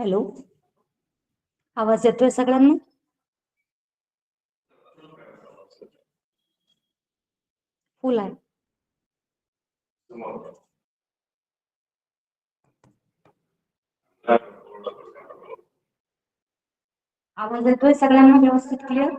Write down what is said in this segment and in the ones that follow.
Hello, आवाज येतोय सगळ्यांना? फुल आहे. आवाज येतोय सगळ्यांना व्यवस्थित क्लिअर?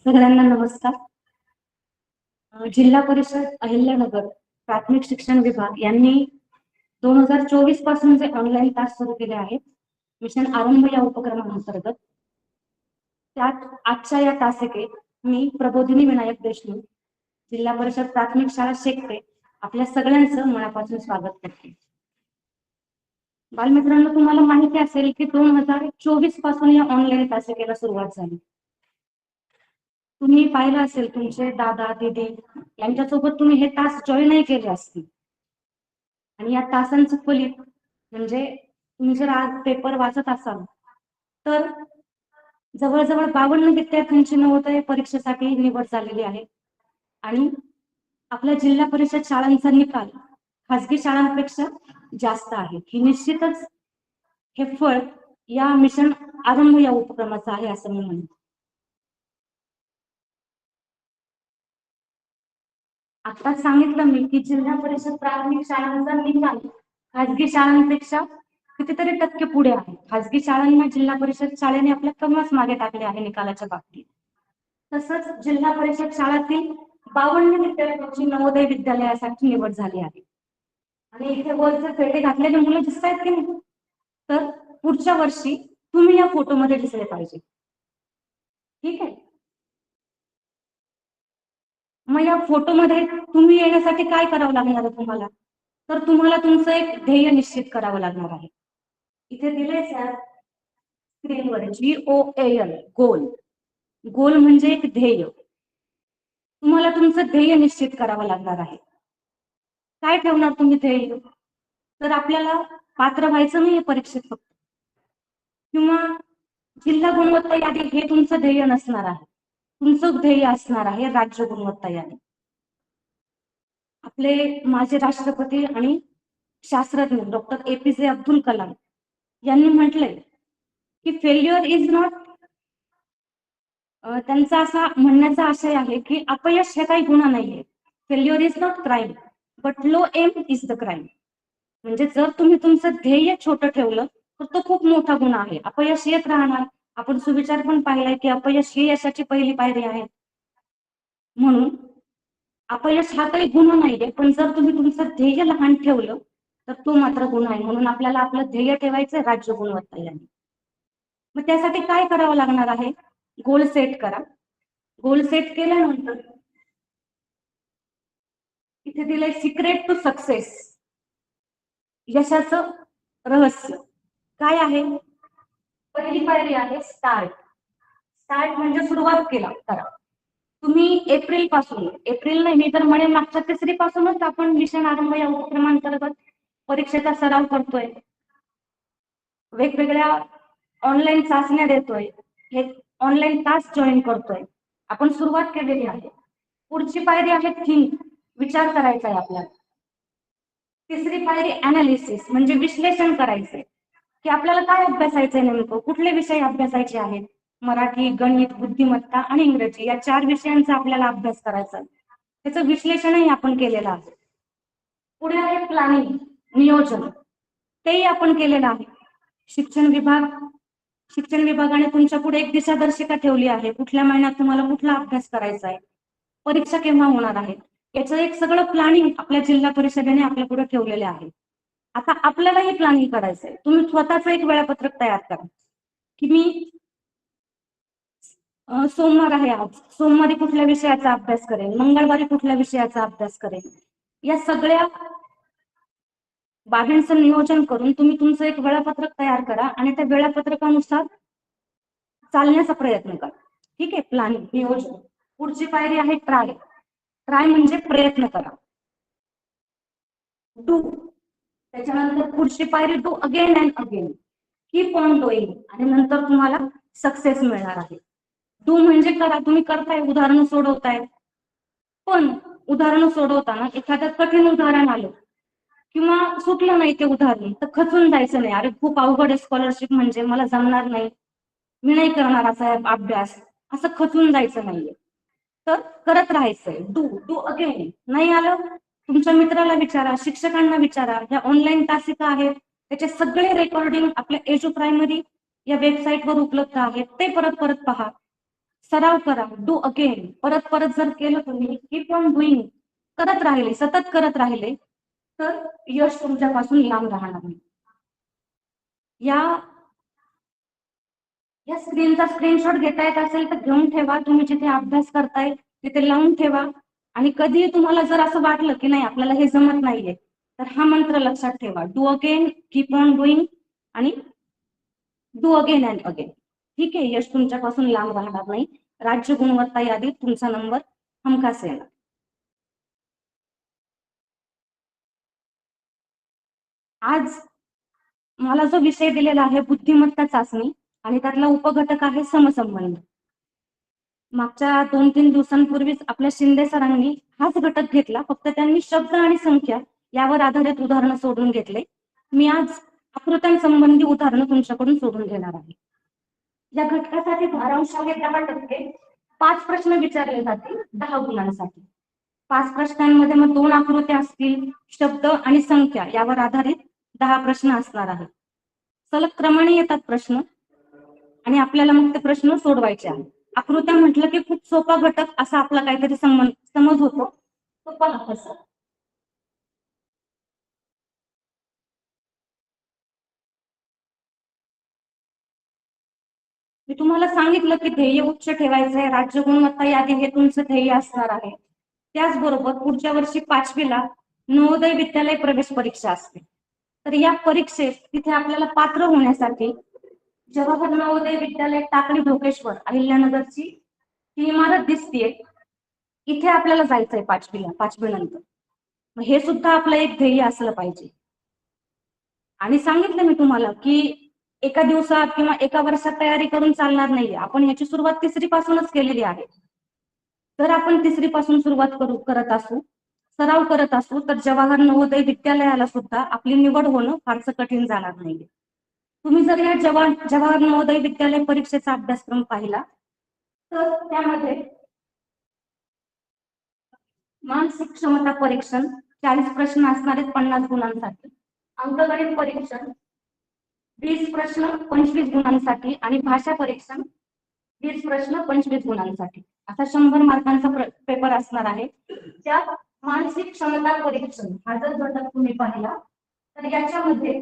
सगळ्यांना नमस्कार. जिल्हा परिषद अहिल्यानगर प्राथमिक शिक्षण विभाग यांनी 2024 पासून जे ऑनलाईन तास सुरू केले आहेत, मिशन आरंभ या उपक्रमांतर्गत, त्यात आजच्या या तासिकेत मी प्रबोधिनी विनायक देशमुख, जिल्हा परिषद प्राथमिक शाळा शेकटे, आपल्या सगळ्यांचं मनापासून स्वागत करते. बालमित्रांनो, तुम्हाला माहिती असेल की 2024 पासून या ऑनलाईन तासिकेला सुरुवात झाली. तुम्ही पाहिलं असेल तुमचे दादा दीदी यांच्यासोबत तुम्ही हे तास जॉईनही केले असतील, आणि या तासांचं फलित म्हणजे तुम्ही जर आज पेपर वाचत असाल तर जवळजवळ 52 विद्यार्थ्यांची नवोदय परीक्षेसाठी निवड झालेली आहे. आणि आपल्या जिल्हा परिषद शाळांचा निकाल खासगी शाळांपेक्षा जास्त आहे. ही निश्चितच हे फळ या मिशन आरंभ या उपक्रमाचं आहे असं मी म्हणतो. आता सांगितलं मी की जिल्हा परिषद प्राथमिक शाळांचा निकाल खासगी शाळांपेक्षा कितीतरी टक्के पुढे आहे. खासगी शाळांना जिल्हा परिषद शाळेने आपल्या कमच मागे टाकले आहे निकालाच्या बाबतीत. तसंच जिल्हा परिषद शाळातील 52 विद्यार्थ्यांची नवोदय विद्यालयासाठी निवड झाली आहे. आणि इथे वरचे फेटे घातलेले मुलं दिसत आहेत की नाही, तर पुढच्या वर्षी तुम्ही या फोटोमध्ये दिसले पाहिजे. ठीक आहे. मग या फोटोमध्ये तुम्ही येण्यासाठी काय करावं लागणार आहे तुम्हाला? तर तुम्हाला तुमचं एक ध्येय निश्चित करावं लागणार आहे. इथे दिलेच स्क्रीनवर GOAL, गोल. गोल म्हणजे एक ध्येय. तुम्हाला तुमचं ध्येय निश्चित करावं लागणार आहे. काय ठेवणार तुम्ही ध्येय? तर आपल्याला पात्र व्हायचं नाही परीक्षेत फक्त, किंवा जिल्हा गुणवत्ता यादी हे तुमचं ध्येय नसणार आहे. तुमचं ध्येय असणार आहे राज्य गुणवत्ता यादी. आपले माजी राष्ट्रपती आणि शास्त्रज्ञ डॉक्टर APJ अब्दुल कलाम यांनी म्हटलंय की फेल्युअर इज नॉट, त्यांचा असा म्हणण्याचा आशय आहे की अपयश हे काही गुन्हा नाहीये. Failure is not crime but low aim is the crime. म्हणजे जर तुम्ही तुमचं ध्येय छोटं ठेवलं तर तो खूप मोठा गुन्हा आहे. अपयश येत राहणार. आपण सुविचार पण पाहिलाय की अपयश ही यशाची पहिली पायरी आहे. म्हणून अपयश हा काही गुन्हा नाहीये, पण जर तुम्ही तुमचं ध्येय लहान ठेवलं तर तो मात्र गुन्हा आहे. म्हणून आपल्याला आपलं ध्येय ठेवायचं राज्य गुणवत्ता यादी. मग त्यासाठी काय करावं लागणार आहे? गोल सेट करा. गोल सेट केल्यानंतर इथे दिलंय सिक्रेट टू सक्सेस, यशाचं रहस्य काय आहे? पहिली पायरी आहे स्टार्ट. स्टार्ट म्हणजे सुरुवात करा. तुम्ही एप्रिल पासून, एप्रिल नाही मी तर म्हणेन मागच्या 3री पासूनच आपण मिशन आरंभ या उपक्रमांतर्गत परीक्षेचा सराव करतोय. वेगवेगळ्या ऑनलाईन चाचण्या देतोय, हे ऑनलाईन तास जॉईन करतोय. आपण सुरुवात केलेली आहे. पुढची पायरी आहे थिंक, विचार करायचा आहे आपल्याला. 3री पायरी अनालिसिस म्हणजे विश्लेषण करायचंय की आपल्याला काय अभ्यासायचंय, नेमकं कुठले विषय अभ्यासायचे आहेत. मराठी, गणित, बुद्धिमत्ता आणि इंग्रजी या 4 विषयांचा आपल्याला अभ्यास करायचा आहे. त्याचं विश्लेषणही आपण केलेलं आहे. पुढे आहे प्लॅनिंग, नियोजन, तेही आपण केलेलं आहे. शिक्षण विभागाने तुमच्या पुढे एक दिशादर्शिका ठेवली आहे. कुठल्या महिन्यात तुम्हाला कुठला अभ्यास करायचा आहे, परीक्षा केव्हा होणार आहे, याचं एक सगळं प्लॅनिंग आपल्या जिल्हा परिषदेने आपल्या पुढे ठेवलेले आहे. आता आपल्यालाही प्लॅनिंग करायचंय. तुम्ही स्वतःच एक वेळापत्रक तयार करा की मी सोमवार आहे, आज सोमवारी कुठल्या विषयाचा अभ्यास करेन, मंगळवारी कुठल्या विषयाचा अभ्यास करेन. या सगळ्या बाबींचं नियोजन करून तुम्ही तुमचं एक वेळापत्रक तयार करा आणि त्या वेळापत्रकानुसार चालण्याचा प्रयत्न करा. ठीक आहे, प्लॅनिंग, नियोजन. पुढची पायरी आहे ट्राय. ट्राय म्हणजे प्रयत्न करा. डू. त्याच्यानंतर पुढची पायरी do again and again. Keep on doing. आणि नंतर तुम्हाला सक्सेस मिळणार आहे. डू म्हणजे करा, तुम्ही करताय, उदाहरणं सोडवताय. पण उदाहरणं सोडवताना एखादं कठीण उदाहरण आलं किंवा सुटलं नाही ते उदाहरण, तर खचून जायचं नाही. अरे खूप अवघड आहे स्कॉलरशिप, म्हणजे मला जमणार नाही, मी नाही करणार असा अभ्यास, असं खचून जायचं नाहीये. तर करत राहायचंय. Do do again. नाही आलं, तुमच्या मित्राला विचारा, शिक्षकांना विचारा. या ऑनलाईन तासिका आहेत, त्याचे सगळे रेकॉर्डिंग आपल्या एज्यू प्रायमरी या वेबसाईटवर उपलब्ध आहेत. ते परत परत पहा, सराव करा. Do again. परत परत जर केलं तुम्ही, कीप ऑन डुईंग, करत राहिले, सतत करत राहिले, तर यश तुमच्यापासून लांब राहणार नाही. या स्क्रीनचा स्क्रीनशॉट घेता येत असेल तर घेऊन ठेवा. तुम्ही जिथे अभ्यास करताय तिथे लावून ठेवा. आणि कधी तुम्हाला जर असं वाटलं की नाही आपल्याला हे जमत नाहीये, तर हा मंत्र लक्षात ठेवा. Do again, keep on doing आणि डू अगेन अँड अगेन. ठीक आहे, यश तुमच्यापासून लांब राहणार नाही. राज्य गुणवत्ता यादीत तुमचा नंबर हमखास येणार. आज मला जो विषय दिलेला आहे बुद्धिमत्ता चाचणी, आणि त्यातला उपघटक आहे समसंबंध. मागच्या 2-3 दिवसांपूर्वीच आपल्या शिंदे सरांनी हाच घटक घेतला, फक्त त्यांनी शब्द आणि संख्या यावर आधारित उदाहरणं सोडून घेतले. मी आज आकृत्यांसंबंधी उदाहरणं तुमच्याकडून सोडून घेणार आहे. या घटकासाठी भारांश आहे 10%. 5 प्रश्न विचारले जातील 10 गुणांसाठी. 5 प्रश्नांमध्ये मग 2 आकृत्या असतील, शब्द आणि संख्या यावर आधारित 10 प्रश्न असणार आहेत. सलग क्रमाने येतात प्रश्न आणि आपल्याला मग ते प्रश्न सोडवायचे आहेत. आकृत्या म्हटलं की खूप सोपा घटक असा आपला काहीतरी समज होतो, तो पहा कसं. मी तुम्हाला सांगितलं की ध्येय उच्च ठेवायचं आहे, राज्य गुणवत्ता यादी हे तुमचं ध्येय असणार आहे. त्याचबरोबर पुढच्या वर्षी 5वीला नवोदय विद्यालय प्रवेश परीक्षा असते. तर या परीक्षेत तिथे आपल्याला पात्र होण्यासाठी जवाहर नवोदय विद्यालय टाकळी ढोकेश्वर अहिल्यानगरची ही इमारत दिसतीये, इथे आपल्याला जायचंय 5वीला, 5वी नंतर. मग हे सुद्धा आपलं एक ध्येय असलं पाहिजे. आणि सांगितलं मी तुम्हाला की एका दिवसात किंवा एका वर्षात तयारी करून चालणार नाहीये. आपण याची सुरुवात 3री पासूनच केलेली आहे. जर आपण 3री पासून सुरुवात करत असू, सराव करत असू, तर जवाहर नवोदय विद्यालयाला सुद्धा आपली निवड होणं फारसं कठीण जाणार नाहीये. तुम्ही जर या जवाहर नवोदय विद्यालय परीक्षेचा अभ्यासक्रम पाहिला तर त्यामध्ये मानसिक क्षमता परीक्षण 40 प्रश्न असणार आहेत 50 गुणांसाठी. अंकगणित परीक्षण 20 प्रश्न 25 गुणांसाठी. आणि भाषा परीक्षण 20 प्रश्न 25 गुणांसाठी. असा 100 मार्कांचा पेपर असणार आहे. त्यात मानसिक क्षमता परीक्षण हा जर घटक तुम्ही पाहिला तर याच्यामध्ये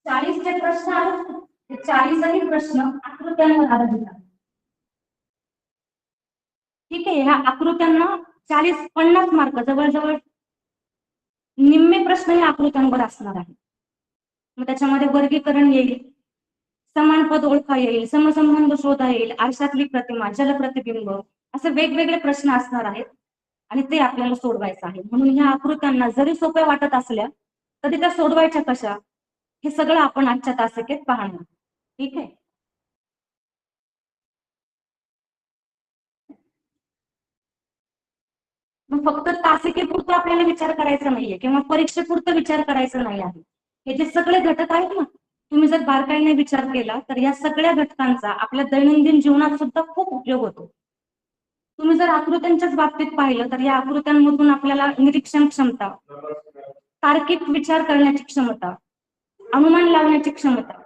40 जे प्रश्न आहेत ते 40ही प्रश्न आकृत्यांवर आधारित आहेत. ठीक आहे, ह्या आकृत्यांना 40-50 मार्क, जवळजवळ निम्मे प्रश्न या आकृत्यांवर असणार आहे. मग त्याच्यामध्ये वर्गीकरण येईल, समान पद ओळखा येईल, समसंबंध शोधा येईल, आरशातली प्रतिमा, जलप्रतिबिंब, असे वेगवेगळे प्रश्न असणार आहेत आणि ते आपल्याला सोडवायचं आहे. म्हणून ह्या आकृत्यांना जरी सोप्या वाटत असल्या तरी त्या सोडवायच्या कशा, हे सगळं आपण आजच्या तासिकेत पाहणार. ठीक आहे. मग फक्त तासिकेपुरतं आपल्याला विचार करायचा नाहीये किंवा परीक्षेपुरतं विचार करायचा नाही आहे. हे जे सगळे घटक आहेत ना, तुम्ही जर बारकाईने विचार केला तर या सगळ्या घटकांचा आपल्या दैनंदिन जीवनात सुद्धा खूप उपयोग होतो. तुम्ही जर आकृत्यांच्याच बाबतीत पाहिलं तर या आकृत्यांमधून आपल्याला निरीक्षण क्षमता, तार्किक विचार करण्याची क्षमता, अनुमान लावण्याची क्षमता,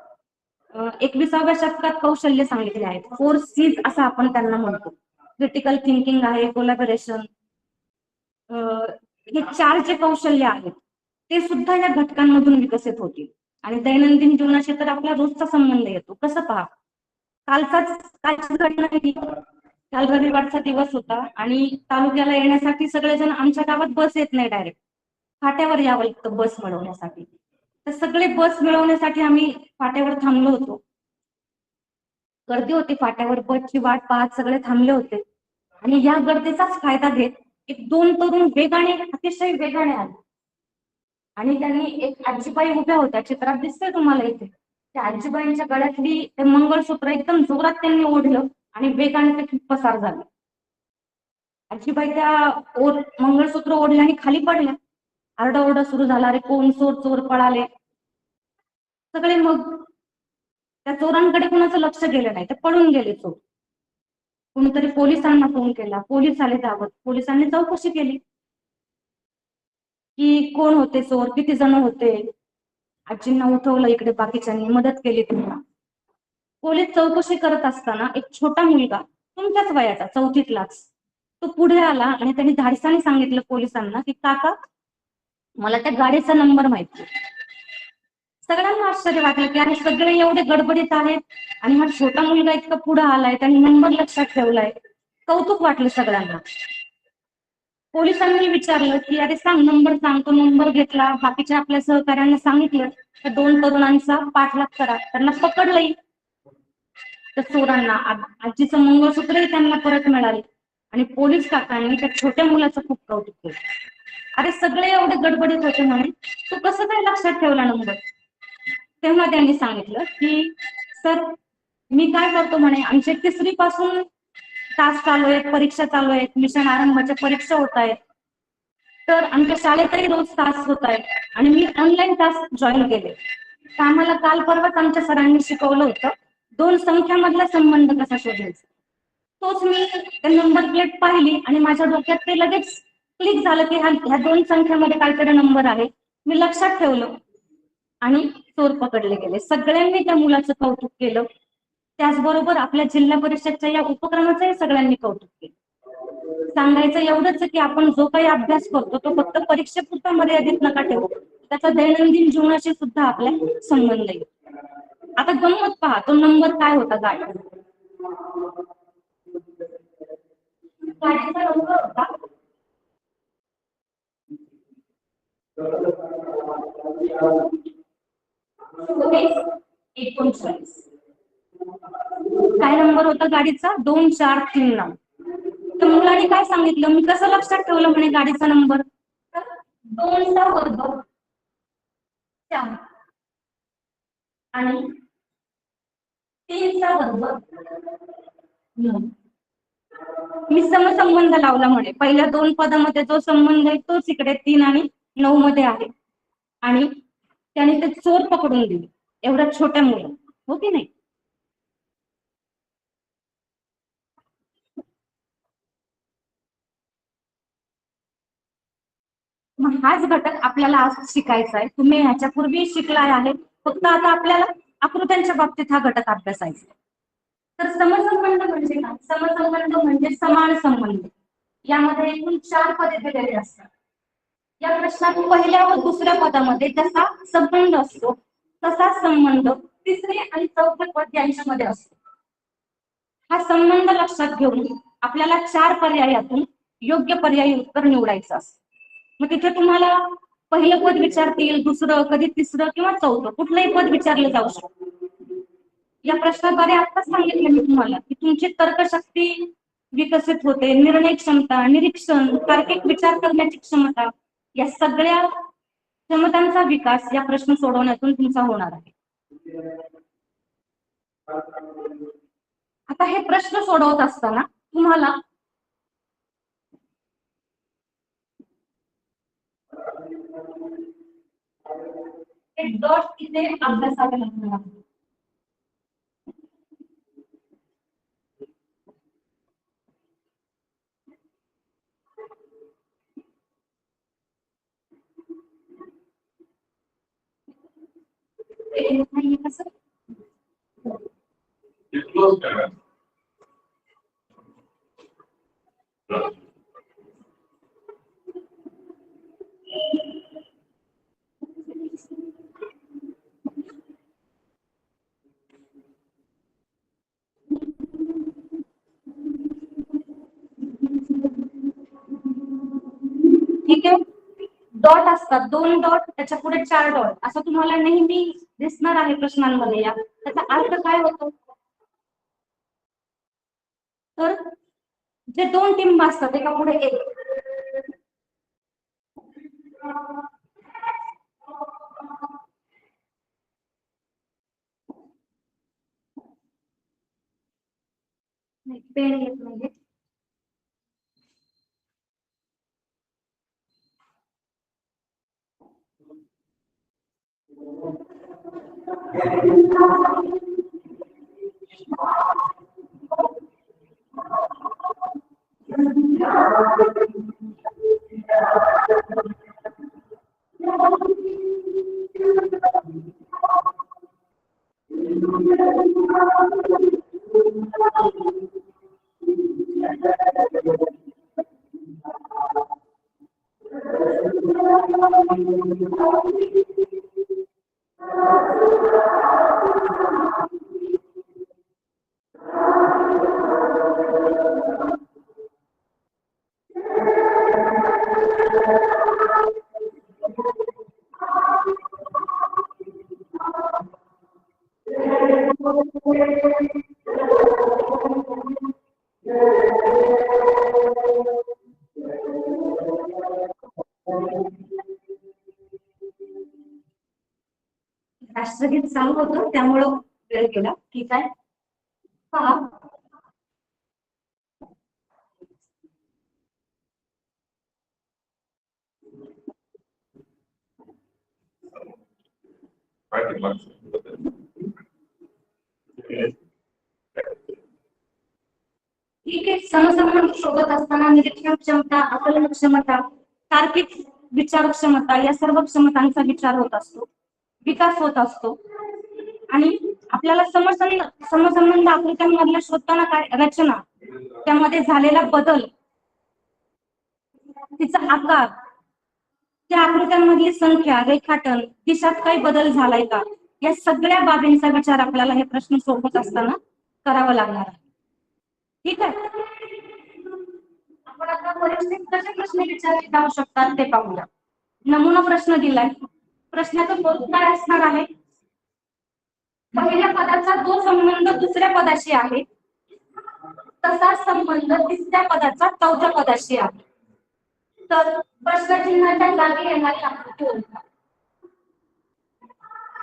21व्या शतकात कौशल्य सांगितले आहेत. 4 C's असं आपण त्यांना म्हणतो. क्रिटिकल थिंकिंग आहे, कोलॅबोरेशन, हे 4 जे कौशल्य आहेत ते सुद्धा या घटकांमधून विकसित होतील. आणि दैनंदिन जीवनाशी तर आपला रोजचा संबंध येतो. कसं पहा, कालची घटना आहे. काल रविवारचा दिवस होता आणि तालुक्याला येण्यासाठी सगळेजण, आमच्या गावात बस येत नाही, डायरेक्ट फाट्यावर यावं लागतं बस मिळवण्यासाठी. तर सगळे बस मिळवण्यासाठी आम्ही फाट्यावर थांबलो होतो. गर्दी होती फाट्यावर, बसची वाट पाहत सगळे थांबले होते आणि या गर्दीचाच फायदा घेत एक दोन तरुण वेगाने, अतिशय वेगाने आले आणि त्यांनी एक आजीबाई उभ्या होत्या, चित्रात दिसतंय तुम्हाला इथे, त्या आजीबाईंच्या गळ्यातली ते मंगळसूत्र एकदम जोरात त्यांनी ओढलं आणि वेगाने ते पसार झाले. आजीबाई त्या मंगळसूत्र ओढल्या आणि खाली पडल्या. आरडाओरडा सुरू झाला, अरे कोण चोर, चोर पळाले. सगळे मग त्या चोरांकडे कुणाचं लक्ष गेलं नाही, ते पळून गेले चोर. कोणीतरी पोलिसांना फोन केला, पोलीस आले धावत, पोलिसांनी चौकशी केली की कोण होते चोर, किती जण होते. आजींना उठवलं, इकडे बाकीच्यांनी मदत केली त्यांना. पोलीस चौकशी करत असताना एक छोटा मुलगा, तुमच्याच वयाचा, चौथीतलाच, तो पुढे आला आणि त्यांनी धाडसाने सांगितलं पोलिसांना की काका, मला त्या गाडीचा नंबर माहिती. सगळ्यांना आश्चर्य वाटलं की अरे सगळे एवढे गडबडीत आहेत आणि हा छोटा मुलगा इतका पुढे आलाय, त्यांनी नंबर लक्षात ठेवलाय. कौतुक वाटलं सगळ्यांना. पोलिसांनी विचारलं की अरे सांग नंबर, सांग. तो नंबर घेतला, बाकीच्या आपल्या सहकार्यांना सांगितलं, त्या दोन तरुणांचा पाठलाग करा, त्यांना पकडलंही. त्या चोरांना आजीचं मंगळसूत्रही त्यांना परत मिळाले आणि पोलीस काकांनी त्या छोट्या मुलाचं खूप कौतुक केलं. अरे सगळे एवढे गडबडीत होते म्हणे, तू कसं काय लक्षात ठेवला नंबर. तेव्हा त्यांनी सांगितलं की सर, मी काय करतो म्हणे, आमचे 3री पासून तास चालू आहेत, परीक्षा चालू आहेत, मिशन आरंभाच्या परीक्षा होत आहेत, तर आमच्या शाळेतही रोज तास होत आहेत आणि मी ऑनलाईन तास जॉईन केले. तर आम्हाला काल परवाच आमच्या सरांनी शिकवलं होतं दोन संख्यामधला संबंध कसा शोधायचा. तोच मी नंबर प्लेट पाहिली आणि माझ्या डोक्यात ते लगेच क्लिक झालं की ह्या दोन संख्यामध्ये काहीतरी नंबर आहे. मी लक्षात ठेवलं आणि चोर पकडले गेले. सगळ्यांनी त्या मुलाचं कौतुक केलं. त्याचबरोबर आपल्या जिल्हा परिषदच्या या उपक्रमाचंही सगळ्यांनी कौतुक केलं. सांगायचं एवढंच की आपण जो काही अभ्यास करतो तो फक्त परीक्षेपुरता मर्यादित नका ठेवू, त्याचा दैनंदिन जीवनाशी सुद्धा आपल्या संबंध आहे. आता गंमत पहा, तो नंबर काय होता गाडीचा. गाडीचा नंबर होता 39. काय नंबर होता गाडीचा, 2439. तर मुलाने काय सांगितलं, मी कसं लक्षात ठेवलं म्हणे गाडीचा नंबर, 2चा वर्ग 4 आणि 3चा वर्ग 9. मी समसंबंध लावला म्हणे, पहिल्या दोन पदामध्ये जो संबंध आहे तोच इकडे 3 आणि 9 मध्ये आहे आणि त्याने ते चोर पकडून दिले, एवढ्या छोट्या मुलं, हो की नाही. मग हाच घटक आपल्याला आज शिकायचा आहे. तुम्ही ह्याच्यापूर्वी शिकलाय आहे, फक्त आता आपल्याला आकृत्यांच्या बाबतीत हा घटक अभ्यासायचा. तर समसंबंध म्हणजे काय, समसंबंध म्हणजे समान संबंध. यामध्ये एकूण 4 पदे दिलेली असतात. या प्रश्नात पहिल्या व दुसऱ्या पदामध्ये जसा संबंध असतो तसा संबंध तिसरे आणि चौथे पद यांच्यामध्ये असतो. हा संबंध लक्षात घेऊन आपल्याला 4 पर्यायातून योग्य पर्यायी उत्तर निवडायचं असतं. मग तिथे तुम्हाला पहिलं पद विचारतील, दुसरं, कधी तिसरं किंवा चौथं, कुठलंही पद विचारलं जाऊ शकतं. या प्रश्नाद्वारे आताच सांगितलं मी तुम्हाला की तुमची तर्कशक्ती विकसित होते, निर्णय क्षमता, निरीक्षण, तार्किक विचार करण्याची क्षमता, या सगळ्या क्षमतांचा विकास या प्रश्न सोडवण्यातून तुमचा होणार आहे. आता हे प्रश्न सोडवत असताना तुम्हाला एक डॉट इथे अभ्यासावे लागणार आहे. कसं ठीक आहे. डॉट असतात, 2 डॉट, त्याच्या पुढे 4 डॉट, असं तुम्हाला नेहमी दिसणार आहे प्रश्नांमध्ये. या त्याचा अर्थ काय होतो, तर जे दोन टिंब असतात एका पुढे एक, पेन येत म्हणजे राष्ट्रगीत चालू होतं त्यामुळं वेळ गेला. ठीक आहे, पहा ठीक आहे. सहसंबंध शोधत असताना निरीक्षण क्षमता, आकलन क्षमता, तार्किक विचार क्षमता या सर्व क्षमतांचा विचार होत असतो, विकास होत असतो. आणि आपल्याला समसंबंध आकृत्यांमधल्या शोधताना काय रचना, त्यामध्ये झालेला बदल, तिचा आकार, त्या आकृत्यांमधली संख्या, रेखाटन, दिशात काही बदल झालाय का, या सगळ्या बाबींचा विचार आपल्याला हे प्रश्न सोडवत असताना करावा लागणार आहे. ठीक आहे. आपण आता परीक्षेत कसे प्रश्न विचारले जाऊ शकतात ते पाहूया. नमुना प्रश्न दिलाय. प्रश्नाचं स्वरूप काय असणार आहे? पहिल्या पदाचा जो संबंध दुसऱ्या पदाशी आहे तसा संबंध तिसऱ्या पदाचा चौथ्या पदाशी आहे. तर प्रश्नचिन्हाच्या जागी येणारी आकृती ओळखा.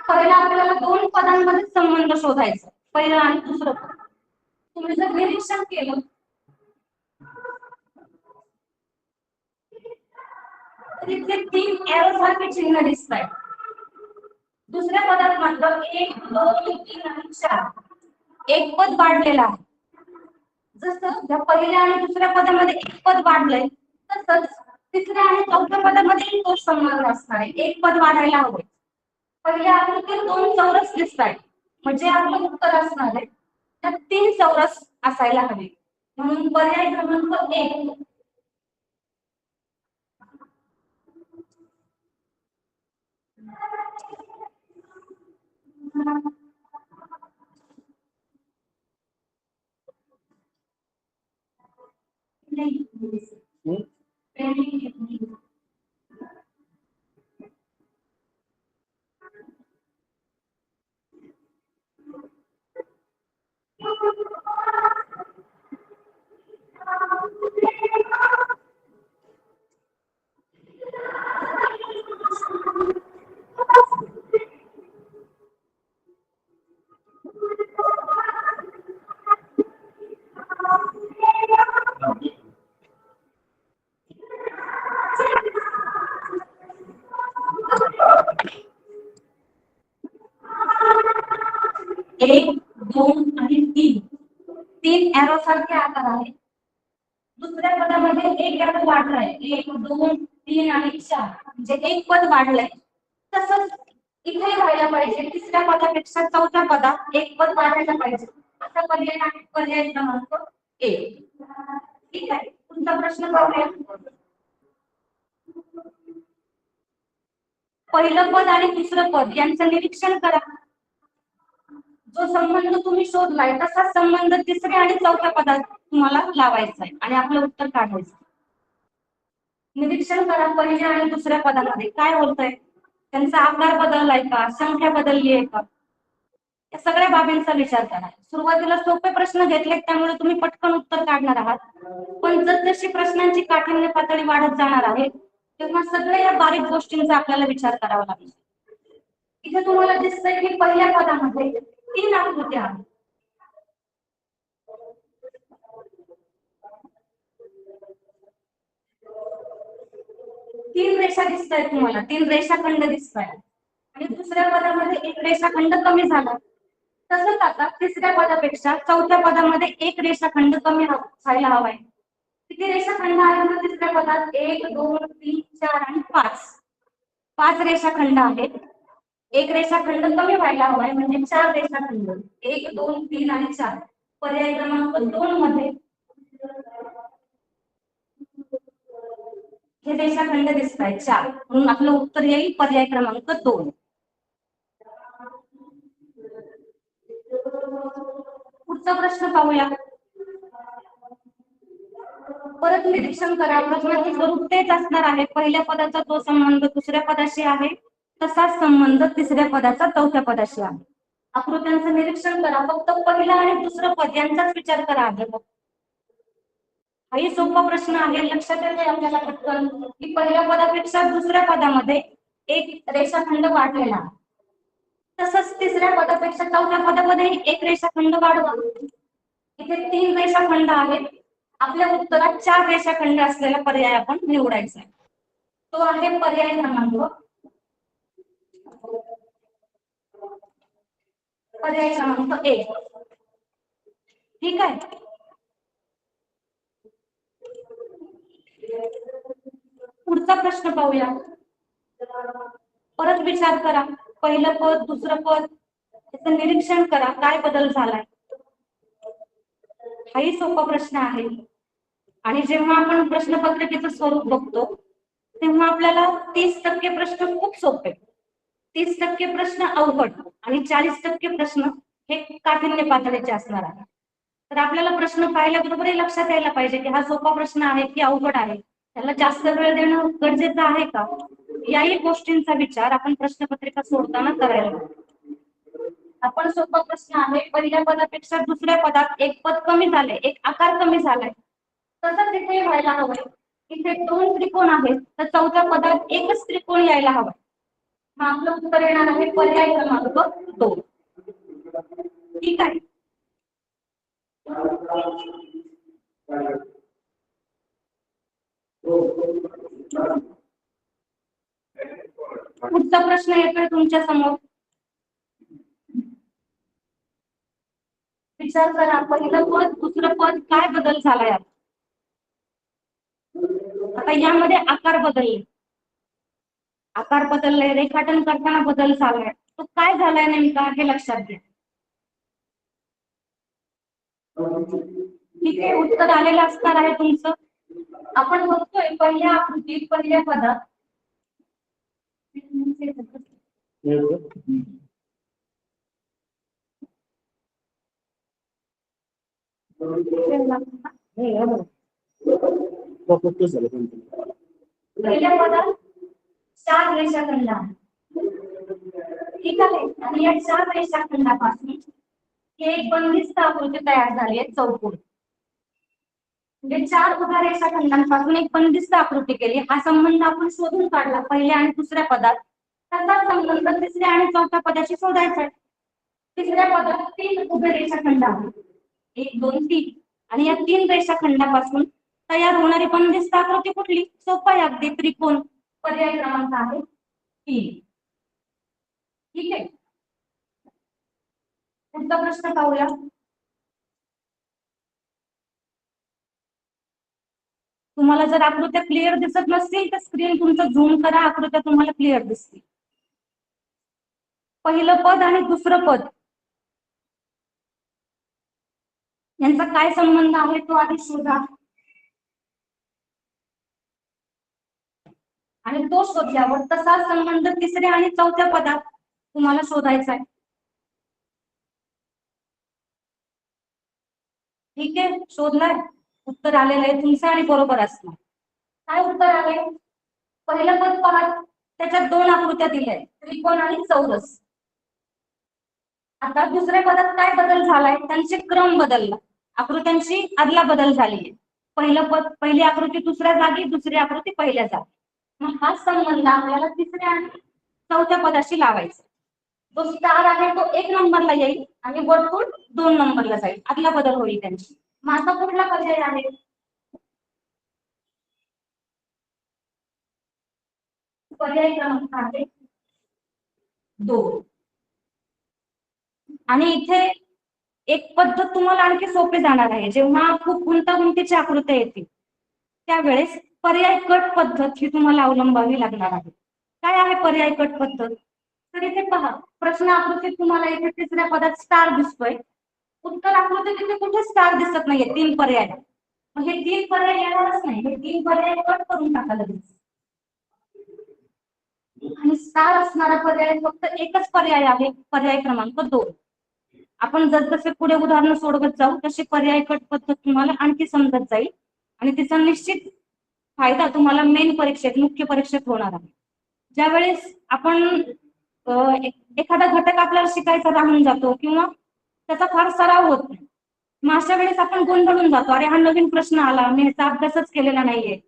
पहिला आपल्याला दोन पदांमध्ये संबंध शोधायचा, पहिलं आणि दुसरं पद. तुम्ही जर निरीक्षण केलं तर इथे 3 एरो सारखे चिन्ह दिसत आहेत. दुसऱ्या पदात मात्र 1, 2, 3 आणि 4 एक पद वाढलेलं आहे. जसं त्या पहिल्या आणि दुसऱ्या पदामध्ये एक पद वाढलंय तसंच तिसऱ्या आणि चौथ्या पदामध्ये तोच संबंध असणार आहे, एक पद वाढायला हवं. पहिल्या आकृतीत 2 चौरस दिसत आहेत, म्हणजे आपलं उत्तर असणार आहे त्यात 3 चौरस असायला हवे. म्हणून पर्याय क्रमांक 1 1, 2 आणि 3 एरो सारखे आकार आहे. दुसऱ्या पदामध्ये एक एरो वाढलाय, 1, 2, 3 आणि 4 म्हणजे एक पद वाढलंय. तसंच इथे व्हायला पाहिजे तिसऱ्या पदापेक्षा चौथ्या पदात एक पद वाढायला पाहिजे. असा पर्याय आहे पर्याय क्रमांक 1. ठीक आहे, तुमचा प्रश्न पाहूया. पहिलं पद आणि दुसरं पद यांचं निरीक्षण करा. जो संबंध तुम्ही शोधलाय तसा संबंध तिसऱ्या आणि चौथ्या पदात तुम्हाला लावायचा आहे आणि आपलं उत्तर काढायचं. निरीक्षण करा पहिल्या आणि दुसऱ्या पदामध्ये काय होतंय, त्यांचा आकार बदललाय का, संख्या बदलली आहे का. या सगळ्या बाबींचा विचार करा. सुरुवातीला सोपे प्रश्न घेतले त्यामुळे तुम्ही पटकन उत्तर काढणार आहात, पण जसजशी प्रश्नांची काठिण्य पातळी वाढत जाणार आहे तेव्हा सगळ्या या बारीक गोष्टींचा आपल्याला विचार करावा लागेल. इथे तुम्हाला दिसतंय की पहिल्या पदामध्ये 3 आकृत्या आहेत. तीन रेषा दिसत आहेत तुम्हाला, 3 रेषाखंड दिसत आहेत आणि दुसऱ्या पदामध्ये एक रेषाखंड कमी झाला. तसंच आता तिसऱ्या पदापेक्षा चौथ्या पदामध्ये एक रेषाखंड कमी व्हायला हवाय. किती रेषाखंड आहेत तिसऱ्या पदात? 1 2 3 4 आणि 5. 5 रेषाखंड आहेत. एक रेषाखंड कमी व्हायला हवाय म्हणजे 4 रेषाखंड. 1 2 3 आणि 4. पर्याय क्रमांक 2 मध्ये हे रेषाखंड दिसत आहेत 4, म्हणून आपलं उत्तर येईल पर्याय क्रमांक 2. पुढचा प्रश्न पाहूया. परत निरीक्षण करा. प्रश्नाचे स्वरूप तेच असणार आहे. पहिल्या पदाचा जो संबंध दुसऱ्या पदाशी आहे तसाच संबंध तिसऱ्या पदाचा चौथ्या पदाशी आहे. आकृत्यांचं निरीक्षण करा. फक्त पहिला आणि दुसरं पद यांचाच विचार करा आहे. हाही सोपा प्रश्न आहे. लक्षात येते आपल्याला पटकन की पहिल्या पदापेक्षा दुसऱ्या पदामध्ये एक रेषाखंड वाढलेला आहे. तसंच तिसऱ्या पदापेक्षा चौथ्या पदामध्ये एक रेषाखंड वाढवा. इथे 3 रेषाखंड आहेत. आपल्या उत्तरात 4 रेषाखंड असलेला पर्याय आपण निवडायचा आहे. तो आहे पर्याय क्रमांक पर्याय क्रमांक 1. ठीक आहे. पुढचा प्रश्न पाहूया. परत विचार करा. पहिलं पद दुसरं पद त्याचं निरीक्षण करा. काय बदल झालाय? हाही सोपा प्रश्न आहे. आणि जेव्हा आपण प्रश्नपत्रिकेचं स्वरूप बघतो तेव्हा आपल्याला 30% प्रश्न खूप सोपे, 30% प्रश्न अवघड आणि 40% प्रश्न हे काठिण्य पातळीचे असणार आहे. तर आपल्याला प्रश्न पाहिल्याबरोबर हे लक्षात यायला पाहिजे की हा सोपा प्रश्न आहे की अवघड आहे, त्याला जास्त वेळ देणं गरजेचं आहे का, याही गोष्टींचा विचार आपण प्रश्नपत्रिका सोडताना करायला हवा. आपण सोपा प्रश्न आहे. पहिल्या पदापेक्षा दुसऱ्या पदात एक पद कमी झाले, एक आकार कमी झालाय, तसंच इथे व्हायला हवंय. इथे 2 त्रिकोण आहेत तर चौथ्या पदात एकच त्रिकोण यायला हवा. मग आपलं उत्तर येणार आहे पर्याय क्रमांक 2. ठीक आहे. पुढचा प्रश्न येतोय तुमच्या समोर. विचार करा. पहिलं पद दुसरं पद काय बदल झालाय? आता यामध्ये आकार बदलले, आकार बदलले, रेखाटन करताना बदल झालाय. तो काय झालाय नेमका हे लक्षात घ्या. ठीक आहे. उत्तर आलेलं असणार आहे तुमचं. आपण बघतोय पहिल्या आकृतीत पहिल्या पदात पहिल्या पदात 4 रेषाखंड आहेत. ठीक आहे. आणि या 4 रेषाखंडापासून एक बंदिस्त आकृती तयार झाली आहे चौकोन. म्हणजे 4 उभ्या रेषाखंडांपासून एक बंदिस्त आकृती केली. हा संबंध आपण शोधून काढला पहिल्या आणि दुसऱ्या पदात. तसाच संबंध तिसऱ्या आणि चौथ्या पदाशी शोधायचा आहे. तिसऱ्या पदात 3 उभे रेषाखंड आहेत. 1 2 3 आणि या 3 रेषाखंडापासून तयार होणारी बंदिस्त आकृती कुठली? सोपा आहे अगदी, त्रिकोण. पर्याय क्रमांक आहे 3. ठीक आहे. पुढचा प्रश्न पाहूया. तुम्हाला जर आकृत्या क्लिअर दिसत नसतील तर स्क्रीन तुमचं झूम करा. आकृत्या तुम्हाला क्लिअर दिसतील. पहिलं पद आणि दुसरं पद यांचा काय संबंध आहे तो आधी शोधा. आणि तो शोधल्यावर तसा संबंध तिसऱ्या आणि चौथ्या पदात तुम्हाला शोधायचा आहे. ठीक आहे. शोधलाय. उत्तर आलेलं आहे तुमचं आणि बरोबर असणार. काय उत्तर आहे? पहिलं पद पहा. त्याच्यात 2 आकृत्या दिल्या आहेत, त्रिकोण आणि चौरस. आता दुसऱ्या पदात काय बदल झालाय, त्यांचे क्रम बदलला, आकृत्यांची आदला बदल झाली. पहिली आकृती दुसऱ्या जागी, दुसरी आकृती पहिल्या जागी. मग हा संबंध आपल्याला तिसऱ्या आणि चौथ्या पदाशी लावायचा. जो स्टार आहे तो 1 नंबरला येईल आणि वर्तुळ 2 नंबरला जाईल, आदला बदल होईल त्यांची. माझा कुठला पर्याय आहे? पर्याय क्रमांक आहे 2. आणि इथे एक पद्धत तुम्हाला आणखी सोपी जाणार आहे. जेव्हा खूप गुंतागुंतीची आकृत्या येतील त्यावेळेस पर्याय कट पद्धत ही तुम्हाला अवलंबावी लागणार आहे. काय आहे पर्याय कट पद्धत? तर इथे पहा, प्रश्न आकृतीत तुम्हाला इथे तिसऱ्या पदात स्टार दिसतोय, उत्तर आकृतीत इथे कुठे स्टार दिसत नाहीये, 3 पर्याय. मग हे 3 पर्याय येणारच नाही, हे 3 पर्याय कट करून टाका लगेच. आणि स्टार असणारा पर्याय फक्त एकच पर्याय आहे, पर्याय क्रमांक 2. आपण जसजसे पुढे उदाहरणं सोडवत जाऊ तशी पर्याय कट पद्धत तुम्हाला आणखी समजत जाईल आणि तिचा निश्चित फायदा तुम्हाला मेन परीक्षेत, मुख्य परीक्षेत होणार आहे. ज्यावेळेस आपण एखादा घटक आपल्याला शिकायचा राहून जातो किंवा त्याचा फार सराव होत नाही, मग अशा वेळेस आपण गोंधळून जातो, अरे हा नवीन प्रश्न आला, मी ह्याचा अभ्यासच केलेला नाहीये.